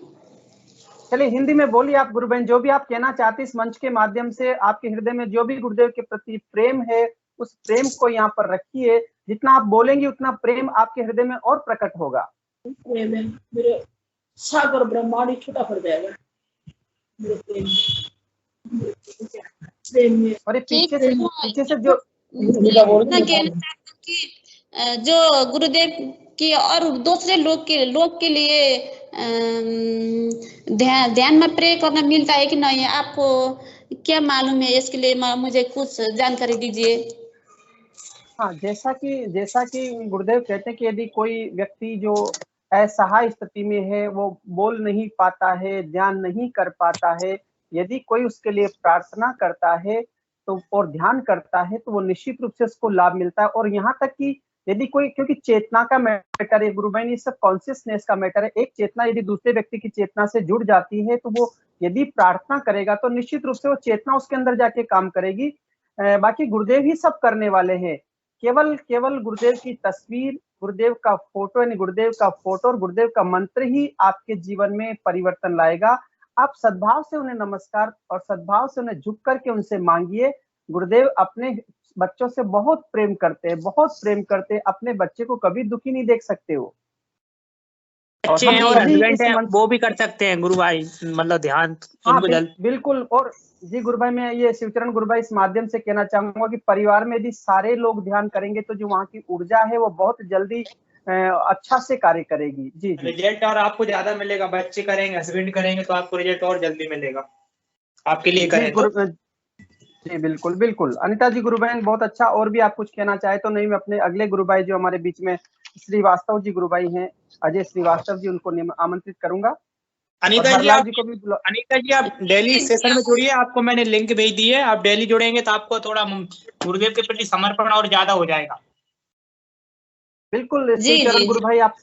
Speaker 1: चलिए हिंदी में बोलिए आप गुरु बहन, जो भी आप कहना चाहते इस मंच के माध्यम से, आपके हृदय में जो भी गुरुदेव के प्रति प्रेम है, उस प्रेम को यहाँ पर रखिए। जितना आप बोलेंगे उतना प्रेम आपके हृदय में और प्रकट होगा।
Speaker 7: मेरे सागर ब्रह्मांड ही छोटा पड़ जाएगा
Speaker 1: और पीछे से जो
Speaker 9: जो गुरुदेव की और दूसरे लोग के लिए ध्यान में प्रे करना मिलता है कि नहीं, आपको क्या मालूम है? इसके लिए मुझे कुछ जानकारी दीजिए।
Speaker 1: हाँ, जैसा कि गुरुदेव कहते हैं कि यदि कोई व्यक्ति जो असहाय स्थिति में है, वो बोल नहीं पाता है, ध्यान नहीं कर पाता है, यदि कोई उसके लिए प्रार्थना करता है तो और ध्यान करता है तो वो निश्चित रूप से उसको लाभ मिलता है। और यहाँ तक कि यदि कोई, क्योंकि चेतना का मैटर है गुरु बहन, ये सब कॉन्शियसनेस का मैटर है। एक चेतना यदि दूसरे व्यक्ति की चेतना से जुड़ जाती है तो वो यदि प्रार्थना करेगा तो निश्चित रूप से वो चेतना उसके अंदर जाके काम करेगी। बाकी गुरुदेव ही सब करने वाले हैं। केवल गुरुदेव की तस्वीर, गुरुदेव का फोटो यानी गुरुदेव का फोटो और गुरुदेव का मंत्र ही आपके जीवन में परिवर्तन लाएगा। आप सद्भाव से उन्हें नमस्कार और सद्भाव से उन्हें झुक करके उनसे मांगिए। गुरुदेव अपने बच्चों से बहुत प्रेम करते हैं, अपने बच्चे को कभी दुखी नहीं देख सकते हो।
Speaker 8: अच्छे हैं और हस्बैंड हैं, वो भी कर सकते हैं गुरु भाई, मतलब ध्यान उनको
Speaker 1: बिल्कुल। और जी गुरु भाई, मैं ये शिवचरण गुरु भाई इस माध्यम से कहना चाहूंगा कि परिवार में यदि सारे लोग ध्यान करेंगे तो जो वहाँ की ऊर्जा है वो बहुत जल्दी अच्छा से कार्य करेगी। जी
Speaker 8: रिजल्ट और आपको ज्यादा मिलेगा। बच्चे करेंगे, हस्बैंड करेंगे तो आपको रिजल्ट और जल्दी मिलेगा, आपके लिए करें तो।
Speaker 1: जी बिल्कुल। अनिता जी गुरु बहन बहुत अच्छा। और भी आप कुछ कहना चाहे तो? नहीं, मैं अपने अगले गुरु भाई जो हमारे बीच में श्रीवास्तव जी गुरु भाई हैं, अजय श्रीवास्तव जी, उनको आमंत्रित करूंगा।
Speaker 8: अनिता जी आप डेली सेशन में जुड़िए, आपको मैंने लिंक भेज दी है। आप डेली जुड़ेंगे तो आपको थोड़ा गुरुदेव के प्रति समर्पण और ज्यादा हो जाएगा।
Speaker 1: बिल्कुल गुरु भाई, आप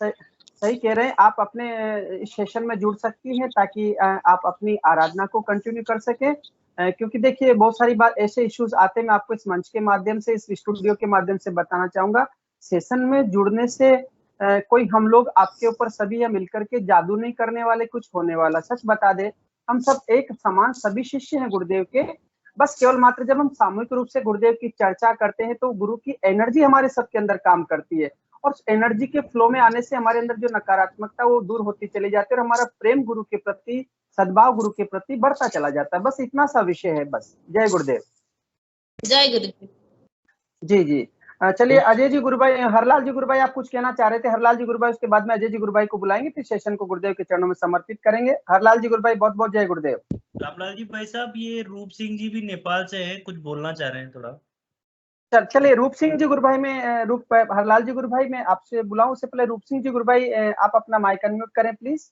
Speaker 1: सही कह रहे हैं आप। अपने सेशन में जुड़ सकती हैं ताकि आप अपनी आराधना को कंटिन्यू कर सकें, क्योंकि देखिए बहुत सारी बार ऐसे इश्यूज आते हैं। मैं आपको इस मंच के माध्यम से, इस स्टूडियो के माध्यम से बताना चाहूंगा, सेशन में जुड़ने से कोई हम लोग आपके ऊपर सभी या मिलकर के जादू नहीं करने वाले, कुछ होने वाला। सच बता दे, हम सब एक समान सभी शिष्य हैं गुरुदेव के। बस केवल मात्र जब हम सामूहिक रूप से गुरुदेव की चर्चा करते हैं तो गुरु की एनर्जी हमारे सबके अंदर काम करती है, और एनर्जी के फ्लो में आने से हमारे अंदर जो नकारात्मकता वो दूर होती चली जाती है, और हमारा प्रेम गुरु के प्रति, सद्भाव गुरु के प्रति बढ़ता चला जाता है। बस इतना सा विषय है बस। जय गुरुदेव।
Speaker 9: जय गुरुदेव।
Speaker 1: जी जी। चलिए अजय जी गुरुभाई, हरलाल जी गुरुभाई आप कुछ कहना चाह रहे थे। हरलाल जी गुरुभाई, उसके बाद में अजय जी गुरुभाई को बुलाएंगे, फिर सेशन को गुरुदेव के चरणों में समर्पित करेंगे। हरलाल जी गुरुभाई बहुत बहुत जय गुरुदेव।
Speaker 4: रामलाल जी भाई साहब, ये रूप सिंह जी भी नेपाल से है, कुछ बोलना चाह रहे हैं थोड़ा।
Speaker 1: चलिए रूप सिंह जी गुरुभाई में हरलाल जी गुरुभाई मैं आपसे बुलाऊं, उससे पहले रूप सिंह जी गुरुभाई आप अपना माइक अनम्यूट करें प्लीज।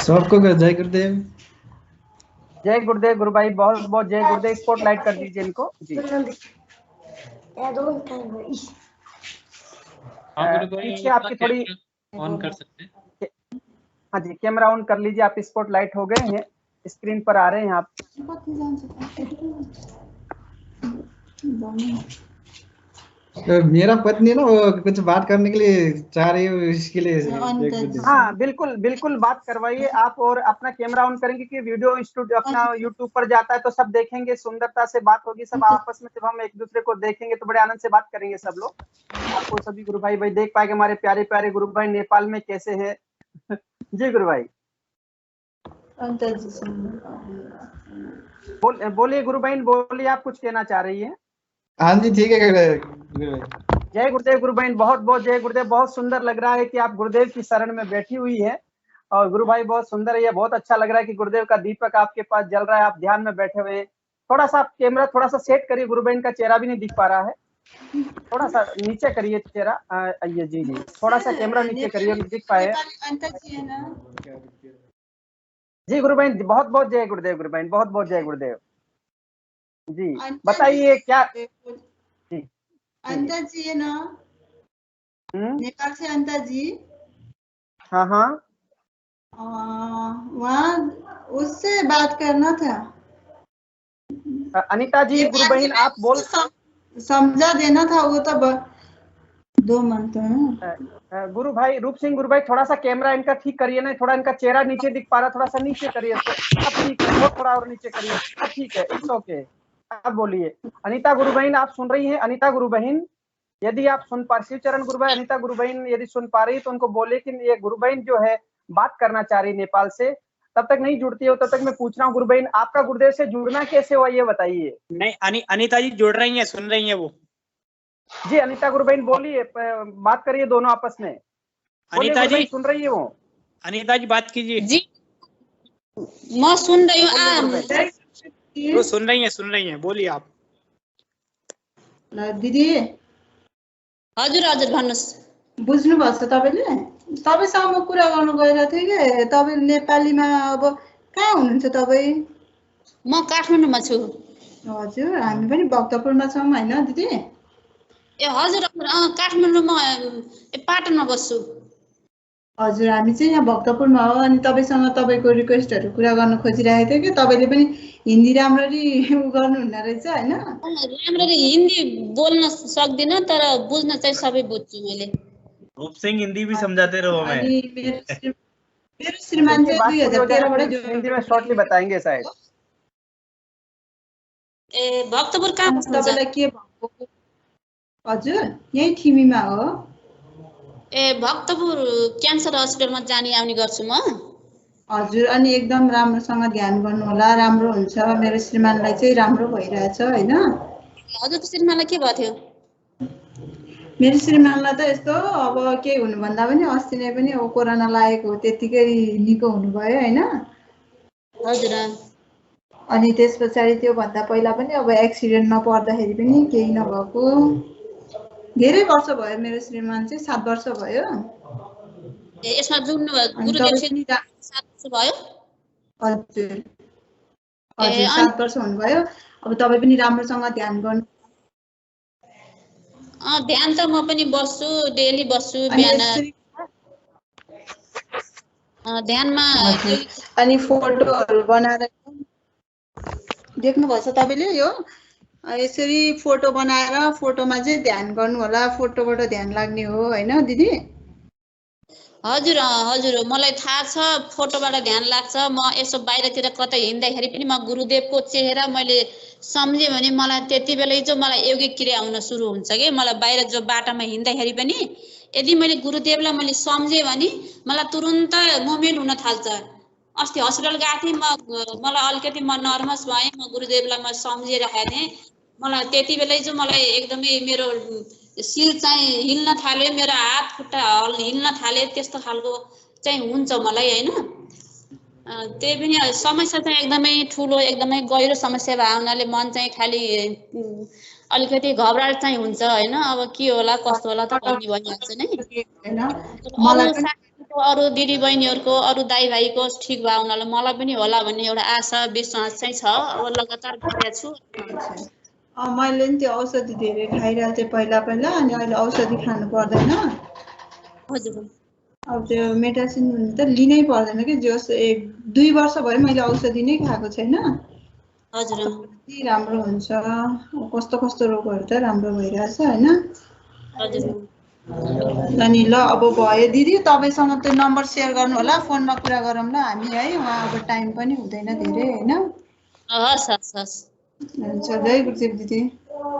Speaker 10: सबको जय गुरुदेव।
Speaker 1: जय गुरुदेव गुरुभाई, बहुत बहुत जय गुरुदेव। स्पॉटलाइट कर दीजिए इनको जी। पीछे आपकी थोड़ी
Speaker 6: ऑन कर सकते हैं।
Speaker 1: हाँ जी, कैमरा ऑन कर लीजिए आप। स्पॉटलाइट हो गए हैं, स्क्रीन पर आ रहे हैं आप।
Speaker 10: मेरा पत्नी है ना, वो कुछ बात करने के लिए चाह रही है, इसके लिए
Speaker 1: हाँ बिल्कुल बिल्कुल बात करवाइए आप, और अपना कैमरा ऑन करेंगे कि वीडियो स्टूडियो अपना यूट्यूब पर जाता है तो सब देखेंगे, सुंदरता से बात होगी। सब आपस में जब हम एक दूसरे को देखेंगे तो बड़े आनंद से बात करेंगे सब लोग। आपको सभी गुरु भाई देख पाएंगे, हमारे प्यारे प्यारे गुरु भाई नेपाल में कैसे है। जी गुरु भाई बोलिए गुरु भाई, बोलिए आप कुछ कहना चाह रही है।
Speaker 10: हाँ जी ठीक है।
Speaker 1: जय गुरुदेव गुरु बहन, बहुत बहुत जय गुरुदेव। बहुत सुंदर लग रहा है कि आप गुरुदेव की शरण में बैठी हुई है, और गुरु भाई बहुत सुंदर है। ये बहुत अच्छा लग रहा है कि गुरुदेव का दीपक आपके पास जल रहा है, आप ध्यान में बैठे हुए हैं। थोड़ा सा आप कैमरा थोड़ा सा सेट करिए, गुरु बहन का चेहरा भी नहीं दिख पा रहा है। थोड़ा सा नीचे करिए चेहरा, ये जी जी, थोड़ा सा कैमरा नीचे करिए, दिख पाए। जी गुरु बहन बहुत बहुत जय गुरुदेव। गुरु बहन बहुत बहुत जय गुरुदेव। जी बताइए क्या। जी
Speaker 11: अंता जी है ना, नेपाल से अंता जी।
Speaker 1: हाँ हाँ,
Speaker 11: वहाँ उससे बात करना था।
Speaker 1: अनीता जी गुरु बहन आप बोल
Speaker 11: समझा देना था, वो तो 2 मंथ है।
Speaker 1: गुरु भाई रूप सिंह गुरु भाई थोड़ा सा कैमरा इनका ठीक करिए ना, थोड़ा इनका चेहरा नीचे दिख पा रहा, थोड़ा सा नीचे करिए। अब ठीक है, वो थोड़ा और नीचे करिए। अब ठीक है, इट्स ओके। अब बोलिए अनीता गुरु बहन, आप सुन रही हैं? अनीता गुरु बहन यदि आप सुन पा, शिव चरण गुरु भाई, अनीता गुरु बहन यदि सुन पा रही तो उनको बोले कि ये गुरु बहन जो है बात करना चाह रही नेपाल से, तब तक नहीं जुड़ती हो तब तक मैं पूछ रहा हूँ गुरु बहन आपका गुरुदेव से जुड़ना कैसे हुआ ये बताइए।
Speaker 8: नहीं अनीता जी जुड़ रही हैं, सुन रही हैं वो।
Speaker 1: जी अनीता गुरु बहन बोलिए, बात करिए दोनों आपस में।
Speaker 8: अनीता जी
Speaker 1: सुन रही है वो?
Speaker 8: अनीता जी बात कीजिए।
Speaker 9: जी मैं सुन रही हूँ।
Speaker 8: वो सुन रही हैं, बोलिए आप।
Speaker 11: दिदी
Speaker 9: हजुर हजुर भन्नुहोस्।
Speaker 11: बुझ्नु भएको छ तपाईले? तपाईसँग म कुरा गर्नु गइरहेको थिएँ कि तपाईँ नेपालीमा अब कहाँ हुनुहुन्छ तपाईँ?
Speaker 9: म काठमाडौँमा छु।
Speaker 11: हजुर हामी पनि भक्तपुरमा छौँ हैन दिदी?
Speaker 9: ए हजुर काठमाडौँमा पाटनमा बस्छु।
Speaker 11: हजुर हामी चाहिँ यहाँ भक्तपुरमा हो, अनि तपाईसँग तपाईको रिक्वेस्टहरु कुरा गर्न खोजिरहेको थिएँ कि तपाईले पनि हिन्दी राम्ररी गर्नुहुन्न रहेछ हैन?
Speaker 9: राम्ररी हिन्दी बोल्न सक्दिन तर बुझ्न चाहिँ सबै बुझ्छु मैले।
Speaker 4: रूप सिंह हिंदी भी समझाते रहो। मैं
Speaker 11: मेरो श्रीमान चाहिँ 2013 बाट
Speaker 1: हिन्दी में शॉर्टली बताएंगे शायद।
Speaker 9: ए भक्तपुर कहाँ बस्नुहुन्छ?
Speaker 11: तपाईलाई के भएको? हजुर यही ठिमीमा हो।
Speaker 9: ए भक्तपुर क्यान्सर हस्पिटलमा जाने आउने गर्छु म।
Speaker 11: हजुर अनि एकदम राम्रोसँग ध्यान गर्नु होला, राम्रो हुन्छ। मेरो श्रीमानलाई चाहिँ राम्रो भइरहेछ हैन?
Speaker 9: हजुरको श्रीमानलाई के भयो थियो?
Speaker 11: मेरो श्रीमानलाई त यस्तो अब के हुनु भन्दा पनि अस्ति नै पनि अब कोरोना लागेको हो, त्यतिकै निको हुनुभयो हैन?
Speaker 9: हजुर।
Speaker 11: अनि त्यसपछि त्यो भन्दा पहिला पनि अब एक्सिडेन्टमा पर्दाखेरि पनि केही नभएको। धेरै वर्ष भयो मेरो श्रीमान चाहिँ 7 वर्ष भयो।
Speaker 9: ए यसमा जुड्नु गुरुदेवसँग 7 वर्ष भयो?
Speaker 11: हजुर हजुर 7 वर्ष हुनुभयो। अब तपाईँ पनि राम्रोसँग ध्यान गर्नु।
Speaker 9: ध्यान त म पनि बस्छु, डेली बस्छु बिहान ध्यानमा।
Speaker 11: अनि फोटोहरू बनाएर देख्नुभएछ तपाईँले यो यसरी फोटो बनाएर फोटोमा चाहिँ ध्यान गर्नु होला, फोटोबाट ध्यान लाग्ने हो हैन दिदी?
Speaker 9: हजुर हजुर मलाई थाहा छ फोटोबाट ध्यान लाग्छ। म यसो बाहिरतिर कतै हिँड्दाखेरि पनि म गुरुदेवको चेहरा मैले सम्झेँ भने मलाई त्यति बेलै चाहिँ मलाई यौगिक क्रिया हुन सुरु हुन्छ कि मलाई बाहिर जो बाटामा हिँड्दाखेरि पनि यदि मैले गुरुदेवलाई मैले सम्झेँ भने मलाई तुरुन्त मुभमेन्ट हुन थाल्छ। अस्ति हस्पिटल गएको थिएँ मलाई अलिकति म नर्भस भएँ, म गुरुदेवलाई म सम्झिरहेको थिएँ। मलाई त्यति बेलै चाहिँ मलाई एकदमै मेरो शिर चाहिँ हिल्न थाल्यो, मेरो हात खुट्टा हिल्न थाले, त्यस्तो खालको चाहिँ हुन्छ मलाई हैन। त्यही पनि समस्या चाहिँ एकदमै ठुलो एकदमै गहिरो समस्या भए हुनाले मन चाहिँ खालि अलिकति घबराहट चाहिँ हुन्छ हैन। अब के होला कस्तो होला त भन्ने भइहाल्छ नै। अरू दिदी बहिनीहरूको अरू दाइ भाइको ठिक भए हुनाले मलाई पनि होला भन्ने एउटा आशा विश्वास चाहिँ छ। अब लगातार गरिरहेको छु।
Speaker 11: मैले नि त्यो औषधि धेरै खाइरहेको थिएँ पहिला अनि अहिले औषधि खानु पर्दैन।
Speaker 9: हजुर
Speaker 11: अब त्यो मेडिसिन त लिनै पर्दैन कि जस 1-2 वर्ष भयो मैले औषधि नै खाएको छैन।
Speaker 9: हजुर
Speaker 11: राम्रो हुन्छ, कस्तो कस्तो रोगहरू त राम्रो भइरहेछ हैन।
Speaker 9: हजुर
Speaker 11: अनि ल अब भयो दिदी तपाईसँग त्यो नम्बर सेयर गर्नु होला, फोनमा कुरा गरौँ ल हामी है। उहाँ अब टाइम पनि हुँदैन धेरै हैन।
Speaker 9: हस् हस् हस्
Speaker 11: हुन्छ, जय गुरुदेव दिदी।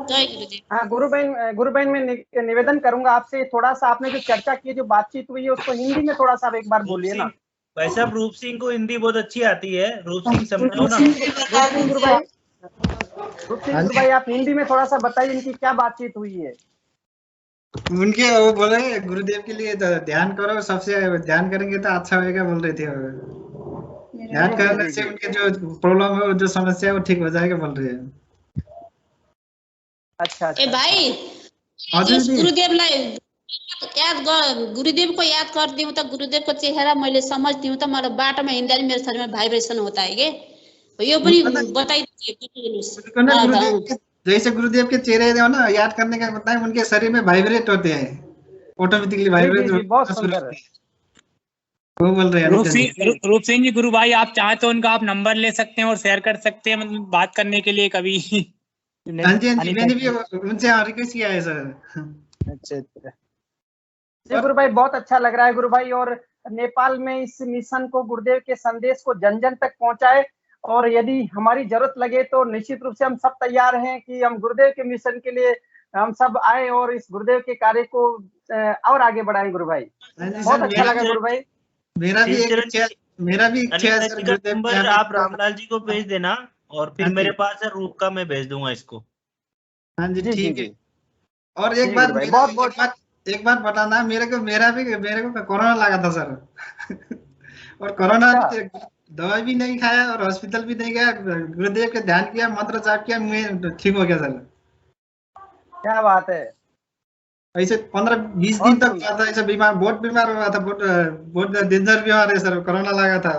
Speaker 9: जय गुरुदेव।
Speaker 1: हाँ गुरुबहन मैं निवेदन करूंगा आपसे, थोड़ा सा आपने जो चर्चा की, जो बातचीत हुई है उसको हिंदी में थोड़ा सा एक बार बोलिए ना।
Speaker 4: भाई साहब रूप सिंह को हिंदी बहुत अच्छी आती है, रूप सिंह समझो ना।
Speaker 1: रूप सिंह गुरु भाई आप हिंदी में थोड़ा सा बताइए इनकी क्या बातचीत हुई है।
Speaker 10: उनके वो बोले गुरुदेव के लिए तो ध्यान करो, सबसे ध्यान करेंगे तो अच्छा होगा बोल रहे थे। ध्यान करने से उनके जो प्रॉब्लम है, जो समस्या है वो ठीक हो जाएगा बोल रहे हैं।
Speaker 1: अच्छा
Speaker 9: ए भाइ गुरुदेव को याद करती हूँ तो गुरुदेव को चेहरा मैले समझती हूँ तो मतलब बाटोमा हिँड्दा मेरो शरीरमा भाइब्रेसन होता है के यो पनि बताइदिनुहोस्।
Speaker 10: जैसे गुरुदेव के चेहरे हो ना याद करने का बताएं, उनके शरीर में वाइब्रेट होते हैं, ऑटोमेटिकली वाइब्रेट।
Speaker 1: बहुत सुंदर है।
Speaker 10: वो बोल रहे हैं
Speaker 6: रूप सिंह जी गुरु भाई आप चाहे तो उनका आप नंबर ले सकते हैं और शेयर कर सकते हैं, मतलब बात करने के लिए कभी।
Speaker 10: हाँ जी मैंने भी उनसे रिक्वेस्ट किया है सर।
Speaker 1: अच्छा जी गुरु भाई बहुत अच्छा लग रहा है गुरु भाई, और नेपाल में इस मिशन को गुरुदेव के संदेश को जन जन तक पहुंचाए, और यदि हमारी जरूरत लगे तो निश्चित रूप से हम सब तैयार हैं कि हम गुरुदेव के मिशन के लिए हम सब आए और इस गुरुदेव के कार्य को और आगे बढ़ाएं गुरु भाई। बहुत अच्छा लगा गुरु भाई।
Speaker 10: मेरा भी इच्छा है सर,
Speaker 4: नंबर आप रामलाल जी को भेज देना और फिर मेरे पास है रूप का, मैं भेज दूंगा इसको।
Speaker 10: हाँ जी ठीक है। और एक बात बताना, मेरे को कोरोना लगा था सर। और कोरोना दवाई भी नहीं खाया और हॉस्पिटल भी नहीं गया, गुरुदेव के ध्यान किया, मंत्र जाप किया, मैं ठीक हो गया सर।
Speaker 1: क्या बात है।
Speaker 10: ऐसे 15-20 दिन तक था ऐसे बीमार, बहुत बीमार हुआ था, बहुत डेंजर बीमार है सर, कोरोना लगा था।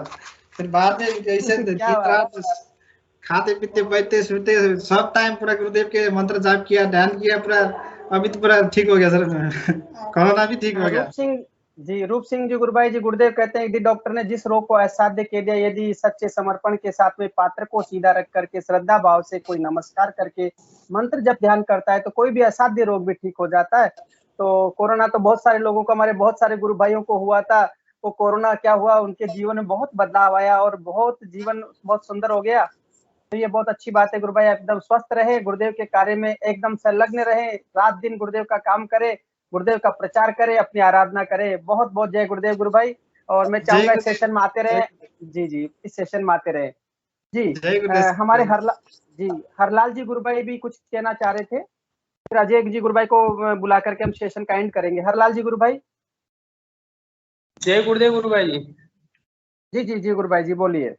Speaker 10: फिर बाद में ऐसे दिन रात खाते पीते बैठते सोते सब टाइम पूरा गुरुदेव के मंत्र जाप किया, ध्यान किया पूरा, अभी तो पूरा ठीक हो गया सर। कोरोना भी ठीक हो गया।
Speaker 1: रूप सिंह जी गुरु भाई जी, गुरुदेव कहते हैं यदि डॉक्टर ने जिस रोग को असाध्य कह दिया, यदि सच्चे समर्पण के साथ में पात्र को सीधा रख करके श्रद्धा भाव से कोई नमस्कार करके मंत्र जब ध्यान करता है तो कोई भी असाध्य रोग भी ठीक हो जाता है। तो कोरोना तो बहुत सारे लोगों को, हमारे बहुत सारे गुरु भाइयों को हुआ था। वो कोरोना क्या हुआ, उनके जीवन में बहुत बदलाव आया और जीवन बहुत सुंदर हो गया। तो ये बहुत अच्छी बात है गुरु भाई, एकदम स्वस्थ रहे, गुरुदेव के कार्य में एकदम संलग्न रहे, रात दिन गुरुदेव का काम करे, गुरुदेव का प्रचार करे, अपनी आराधना करे। बहुत बहुत जय गुरुदेव गुरु भाई। और मैं चाहूंगा इस सेशन में आते रहे। जी इस सेशन में आते रहे जी। हमारे हरलाल जी गुरु भाई भी कुछ कहना चाह रहे थे, फिर अजय जी गुरु भाई को बुला करके हम सेशन का एंड करेंगे। हरलाल जी गुरु भाई।
Speaker 8: जय गुरुदेव गुरु भाई जी।
Speaker 1: जी गुरु भाई जी बोलिए।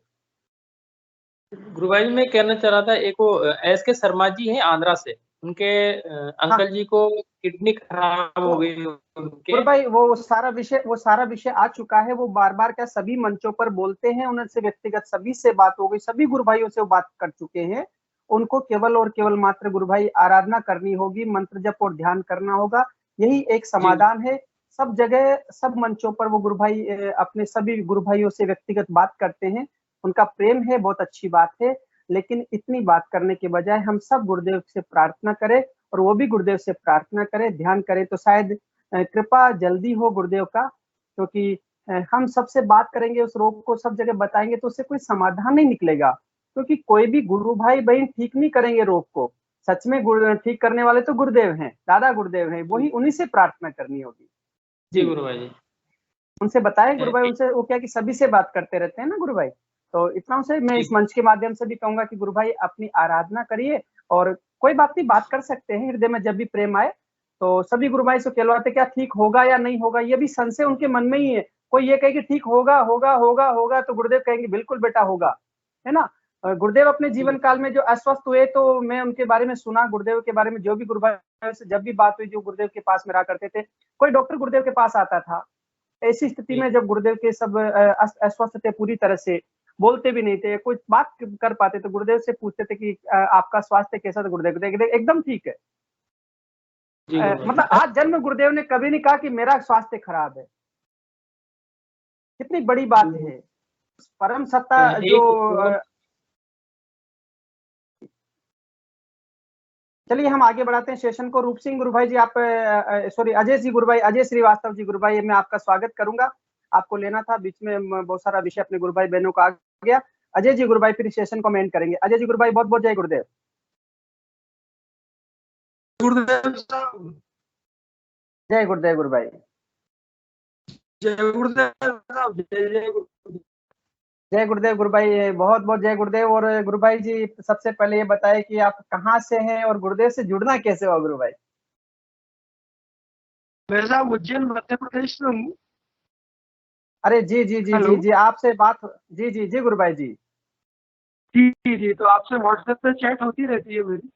Speaker 8: गुरु भाई मैं कहना चाह रहा था, एक एस के शर्मा जी हैं आंध्रा से, उनके अंकल जी को किडनी खराब हो गई
Speaker 1: गुरु भाई। वो सारा विषय आ चुका है, वो बार बार क्या सभी मंचों पर बोलते हैं, उनसे व्यक्तिगत सभी से बात हो गई, सभी गुरु भाइयों से वो बात कर चुके हैं। उनको केवल और केवल मात्र गुरु भाई आराधना करनी होगी, मंत्र जप और ध्यान करना होगा। यही एक समाधान है। सब जगह, सब मंचों पर वो गुरु भाई अपने सभी गुरु भाइयों से व्यक्तिगत बात करते हैं। उनका प्रेम है, बहुत अच्छी बात है। लेकिन इतनी बात करने के बजाय हम सब गुरुदेव से प्रार्थना करें और वो भी गुरुदेव से प्रार्थना करें, ध्यान करें, तो शायद कृपा जल्दी हो गुरुदेव का। क्योंकि हम सबसे बात करेंगे, उस रोग को सब जगह बताएंगे तो उससे कोई समाधान नहीं निकलेगा। क्योंकि कोई भी गुरु भाई बहन ठीक नहीं करेंगे रोग को। सच में ठीक करने वाले तो गुरुदेव हैं, दादा गुरुदेव हैं, वही उन्हीं से प्रार्थना करनी होगी।
Speaker 8: जी गुरु भाई जी,
Speaker 1: उनसे बताएं गुरु भाई, उनसे वो क्या कि सभी से बात करते रहते हैं ना गुरु भाई। तो इतना से मैं इस मंच के माध्यम से भी कहूंगा कि गुरु भाई अपनी आराधना करिए और कोई बात नहीं, बात कर सकते हैं हृदय में जब भी प्रेम आए। तो सभी गुरु भाई से कहलवाते क्या ठीक होगा या नहीं होगा, ये भी संशय उनके मन में ही है। कोई ये कहे कि ठीक होगा होगा होगा होगा तो गुरुदेव कहेंगे बिल्कुल बेटा होगा, है ना। गुरुदेव अपने जीवन काल में जो अस्वस्थ हुए तो मैं उनके बारे में सुना, गुरुदेव के बारे में जो भी गुरु भाई से जब भी बात हुई, जो गुरुदेव के पास में रहा करते थे, कोई डॉक्टर गुरुदेव के पास आता था। ऐसी स्थिति में जब गुरुदेव के सब अस्वस्थ थे, पूरी तरह से बोलते भी नहीं थे, कुछ बात कर पाते, तो गुरुदेव से पूछते थे कि आपका स्वास्थ्य कैसा था। गुरुदेव एकदम ठीक है। मतलब आज जन्म गुरुदेव ने कभी नहीं कहा कि मेरा स्वास्थ्य खराब है। कितनी बड़ी बात है। परम सत्ता जो चलिए हम आगे बढ़ाते हैं सेशन को। रूप सिंह गुरु भाई जी, आप सॉरी अजय जी गुरु भाई, अजय श्रीवास्तव जी गुरु भाई, मैं आपका स्वागत करूंगा। आपको लेना था, बीच में बहुत सारा विषय अपने गुरु भाई बहनों का आ गया। अजय जी गुरु भाई फिर सेशन को मेंट करेंगे। अजय जी गुरु भाई, बहुत बहुत जय गुरुदेव। जय गुरुदेव गुरु भाई।
Speaker 12: जय गुरुदेव साहब, जय
Speaker 1: जय गुरुदेव गुरु भाई, बहुत बहुत जय गुरुदेव। और गुरु भाई जी सबसे पहले ये बताएं कि आप कहाँ से हैं और गुरुदेव से जुड़ना कैसे हुआ गुरु भाई?
Speaker 12: मैं साहब उज्जैन मध्य प्रदेश से हूँ।
Speaker 1: अरे जी जी जी जी जी, आपसे बात, जी जी जी गुरु भाई जी।
Speaker 12: जी जी, तो आपसे व्हाट्सएप पे चैट होती रहती है मेरी।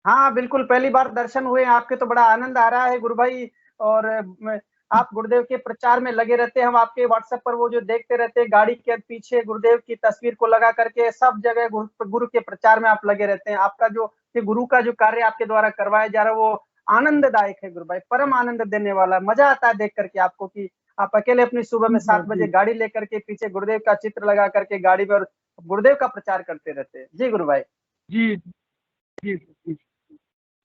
Speaker 1: हाँ बिल्कुल, पहली बार दर्शन हुए आपके तो बड़ा आनंद आ रहा है गुरु भाई। और आप गुरुदेव के प्रचार में लगे रहते हैं। हम आपके व्हाट्सएप पर वो जो देखते रहते हैं, गाड़ी के पीछे गुरुदेव की तस्वीर को लगा करके सब जगह गुरु के प्रचार में आप लगे रहते हैं। आपका जो गुरु का जो कार्य आपके द्वारा करवाया जा रहा है वो आनंददायक है गुरु भाई, परम आनंद देने वाला। मजा आता है देख करके आपको कि आप अकेले अपनी सुबह में 7 बजे गाड़ी लेकर के पीछे गुरुदेव का चित्र लगा करके गाड़ी में और गुरुदेव का प्रचार करते रहते हैं। जी गुरु भाई।
Speaker 12: जी जी जी।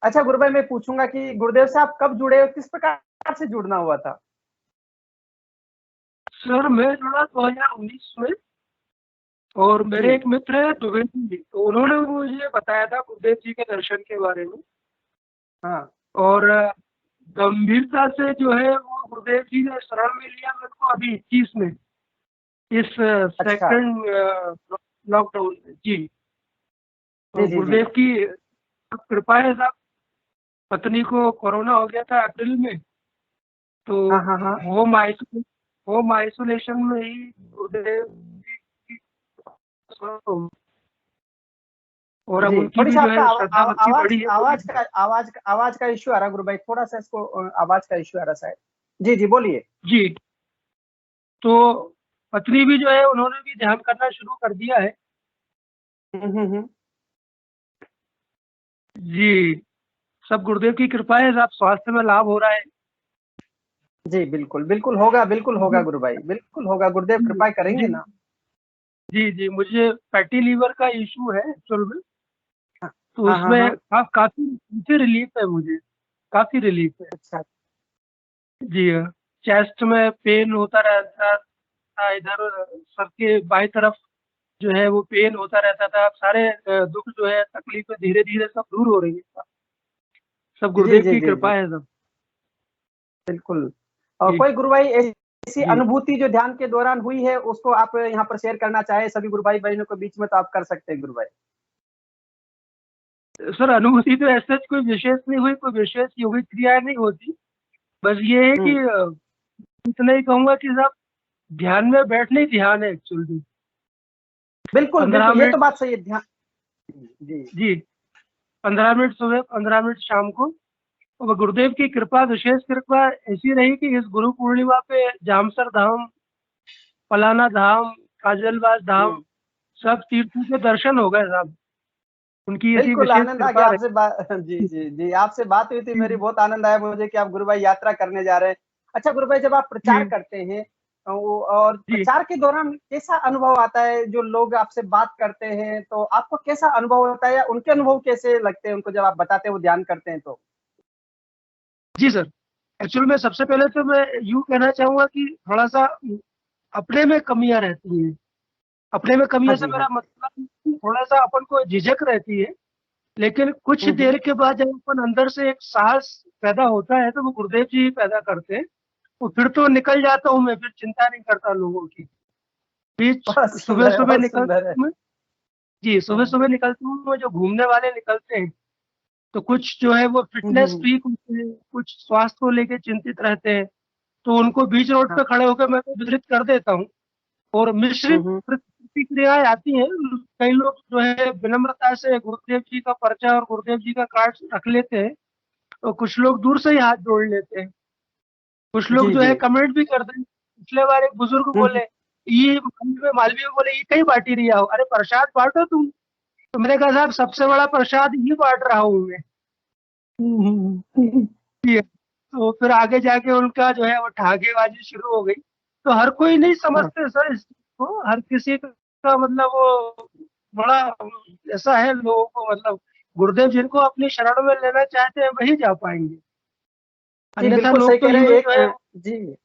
Speaker 1: अच्छा गुरु भाई, मैं पूछूंगा कि गुरुदेव से आप कब जुड़े, किस प्रकार से जुड़ना हुआ था?
Speaker 12: सर मैं जुड़ा 2019 में, और मेरे एक मित्र है द्विवेदी जी, तो उन्होंने मुझे बताया था गुरुदेव जी के दर्शन के बारे में।
Speaker 1: हाँ। और
Speaker 12: गंभीरता से जो है वो गुरुदेव जी ने शरण में लिया मेरे को अभी 21 में, इस सेकंड लॉकडाउन में। जी, गुरुदेव की कृपा है साहब। पत्नी को कोरोना हो गया था अप्रैल में, तो होम आइसोलेशन में ही गुरुदेव और अब उनकी भी जो है श्रद्धा भक्ति बढ़ी है।
Speaker 1: आवाज का इश्यू आ रहा गुरु भाई, थोड़ा सा इसको आवाज का इश्यू आ रहा शायद। जी जी बोलिए।
Speaker 12: जी, तो पत्नी भी जो है उन्होंने भी ध्यान करना शुरू कर दिया है। जी, सब गुरुदेव की कृपा है साहब, स्वास्थ्य में लाभ हो रहा है।
Speaker 1: जी बिल्कुल बिल्कुल होगा, बिल्कुल होगा गुरु भाई, बिल्कुल होगा। गुरुदेव कृपा करेंगे ना।
Speaker 12: जी जी, मुझे फैटी लीवर का इशू है एक्चुअल में, तो उसमें काफी रिलीफ है, मुझे काफी रिलीफ है।
Speaker 1: अच्छा
Speaker 12: जी हाँ, चेस्ट में पेन होता रहता था, इधर सर के बाई तरफ जो है वो पेन होता रहता था। सारे दुख जो है तकलीफें धीरे धीरे सब दूर हो रही है। सब गुरुदेव की कृपा है सब।
Speaker 1: बिल्कुल। और कोई गुरु भाई ऐसी अनुभूति जो ध्यान के दौरान हुई है उसको आप यहाँ पर शेयर करना चाहे सभी गुरु भाई बहनों के बीच में, तो आप कर सकते हैं गुरु भाई।
Speaker 12: सर अनुभूति तो ऐसा कोई विशेष नहीं हुई, कोई विशेष योगिक क्रिया नहीं होती। बस ये है कि इतना ही कहूंगा कि सब ध्यान में बैठने ही ध्यान है एक्चुअली।
Speaker 1: बिल्कुल ये तो बात सही है। ध्यान
Speaker 12: जी 15 मिनट सुबह, 15 मिनट शाम को। और गुरुदेव की कृपा, विशेष कृपा ऐसी रही कि इस गुरु पूर्णिमा पे जामसर धाम, पलाना धाम, काजलवास धाम, सब तीर्थों के दर्शन हो गए साहब। उनकी ऐसी
Speaker 1: बिल्कुल
Speaker 12: विशेष
Speaker 1: आनंद आ
Speaker 12: कृपा
Speaker 1: गया
Speaker 12: है।
Speaker 1: आपसे बात। जी जी जी, आपसे बात हुई थी, मेरी बहुत आनंद आया मुझे कि आप गुरु भाई यात्रा करने जा रहे हैं। अच्छा गुरु भाई, जब आप प्रचार
Speaker 12: जी
Speaker 1: करते हैं और
Speaker 12: जी
Speaker 1: प्रचार के दौरान कैसा अनुभव आता है? जो लोग आपसे बात करते हैं तो आपको कैसा अनुभव होता है, या उनके अनुभव कैसे लगते हैं उनको जब आप बताते हैं, वो ध्यान करते हैं तो?
Speaker 12: जी सर, एक्चुअल में सबसे पहले तो मैं यूँ कहना चाहूँगा कि थोड़ा सा अपने में कमियां रहती हैं। अपने में कमियां से
Speaker 1: हाँ
Speaker 12: मेरा
Speaker 1: जी।
Speaker 12: मतलब थोड़ा सा अपन को झिझक रहती है, लेकिन कुछ
Speaker 1: हम्म।
Speaker 12: देर के बाद जब अपन अंदर से एक साहस पैदा होता है तो वो गुरुदेव जी ही पैदा करते हैं। तो फिर तो निकल जाता हूँ मैं, फिर चिंता नहीं करता लोगों की। बीच
Speaker 1: बहुत
Speaker 12: सुबह
Speaker 1: सुंदर है,
Speaker 12: सुबह
Speaker 1: बहुत
Speaker 12: निकलता
Speaker 1: सुंदर है।
Speaker 12: हूँ मैं। जी, सुबह सुबह निकलता हूँ मैं, जो घूमने वाले निकलते हैं तो कुछ जो है वो फिटनेस
Speaker 1: हम्म।
Speaker 12: फ्रीक होते हैं, कुछ स्वास्थ्य को लेके चिंतित रहते हैं, तो उनको बीच रोड
Speaker 1: हाँ।
Speaker 12: पे खड़े होकर मैं वितरित कर देता हूँ। और मिश्रित
Speaker 1: हम्म।
Speaker 12: प्रतिक्रियाएं आती हैं। कई लोग जो है विनम्रता से गुरुदेव जी का पर्चा और गुरुदेव जी का कार्ड रख लेते हैं, और कुछ लोग दूर से ही हाथ जोड़ लेते हैं। कुछ लोग
Speaker 1: जी
Speaker 12: जो
Speaker 1: जी।
Speaker 12: है कमेंट भी करते हैं। पिछले बार एक बुजुर्ग बोले, ये मालवीय को बोले, ये कहीं बांटी रिया हो, अरे प्रसाद बांटो तुम। तो मैंने कहा साहब सबसे बड़ा प्रसाद ही बांट रहा हूँ मैं। तो फिर आगे जाके उनका जो है वो ठाकेबाजी शुरू हो गई। तो हर कोई नहीं समझते सर इसको, हर किसी का मतलब वो बड़ा ऐसा है लोगों को, मतलब गुरुदेव जिनको अपनी शरण में लेना चाहते हैं वही जा पाएंगे,
Speaker 1: जी
Speaker 12: अन्यथा
Speaker 1: बिल्कुल सही
Speaker 12: लोग तो
Speaker 1: कह रहे
Speaker 12: यूं
Speaker 1: हैं।
Speaker 12: ही
Speaker 1: एक
Speaker 12: जो है।
Speaker 1: जी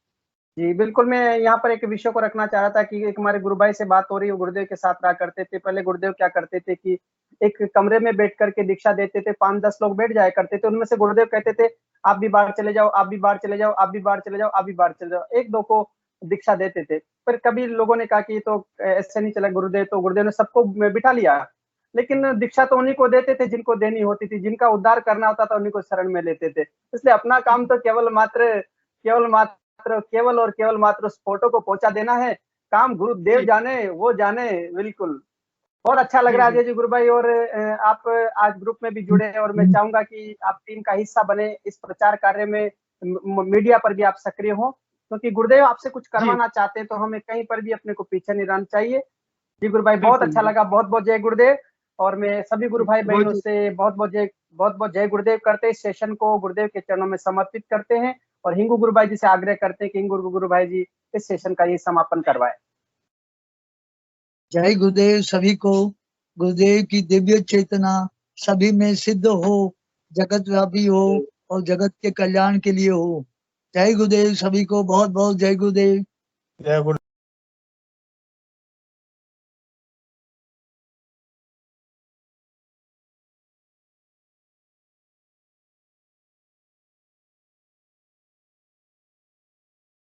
Speaker 1: जी बिल्कुल, मैं यहाँ पर एक विषय को रखना चाह रहा था कि एक हमारे गुरु भाई से बात हो रही है, गुरुदेव के साथ रहा करते थे। पहले गुरुदेव क्या करते थे कि एक कमरे में बैठ करके दीक्षा देते थे, 5-10 लोग बैठ जाया करते थे। उनमें से गुरुदेव कहते थे, आप भी बाहर चले जाओ, आप भी बाहर चले जाओ, आप भी बाहर चले जाओ, आप भी बाहर चले जाओ। 1-2 को दीक्षा देते थे। पर कभी लोगों ने कहा कि तो ऐसे नहीं चला गुरुदेव, तो गुरुदेव ने सबको बिठा लिया। लेकिन दीक्षा तो उन्हीं को देते थे जिनको देनी होती थी, जिनका उद्धार करना होता था उन्हीं को शरण में लेते थे। इसलिए अपना काम तो केवल और केवल मात्र उस फोटो को पहुंचा देना है। काम गुरुदेव जाने, वो जाने। बिल्कुल। बहुत अच्छा लग रहा है अजय जी गुरु भाई, और आप आज ग्रुप में भी जुड़े हैं, और मैं चाहूंगा कि आप टीम का हिस्सा बने इस प्रचार कार्य में। मीडिया पर भी आप सक्रिय हो, क्योंकि गुरुदेव आपसे कुछ करवाना चाहते हैं तो हमें कहीं पर भी अपने को पीछे नहीं रहना चाहिए। जी गुरु भाई, बहुत अच्छा लगा। बहुत बहुत जय गुरुदेव। और मैं सभी गुरु भाई बहनों से बहुत बहुत जय गुरुदेव करते इस सेशन को गुरुदेव के चरणों में समर्पित करते हैं, और हिंगू गुरु भाई जी से आग्रह करते हैं कि हिंगू गुरु भाई जी इस सेशन का ये समापन करवाए।
Speaker 13: जय गुरुदेव सभी को। गुरुदेव की दिव्य चेतना सभी में सिद्ध हो, जगत व्यापी हो और जगत के कल्याण के लिए हो। जय गुरुदेव सभी को। बहुत बहुत जय गुरुदेव।
Speaker 14: जय गुरु।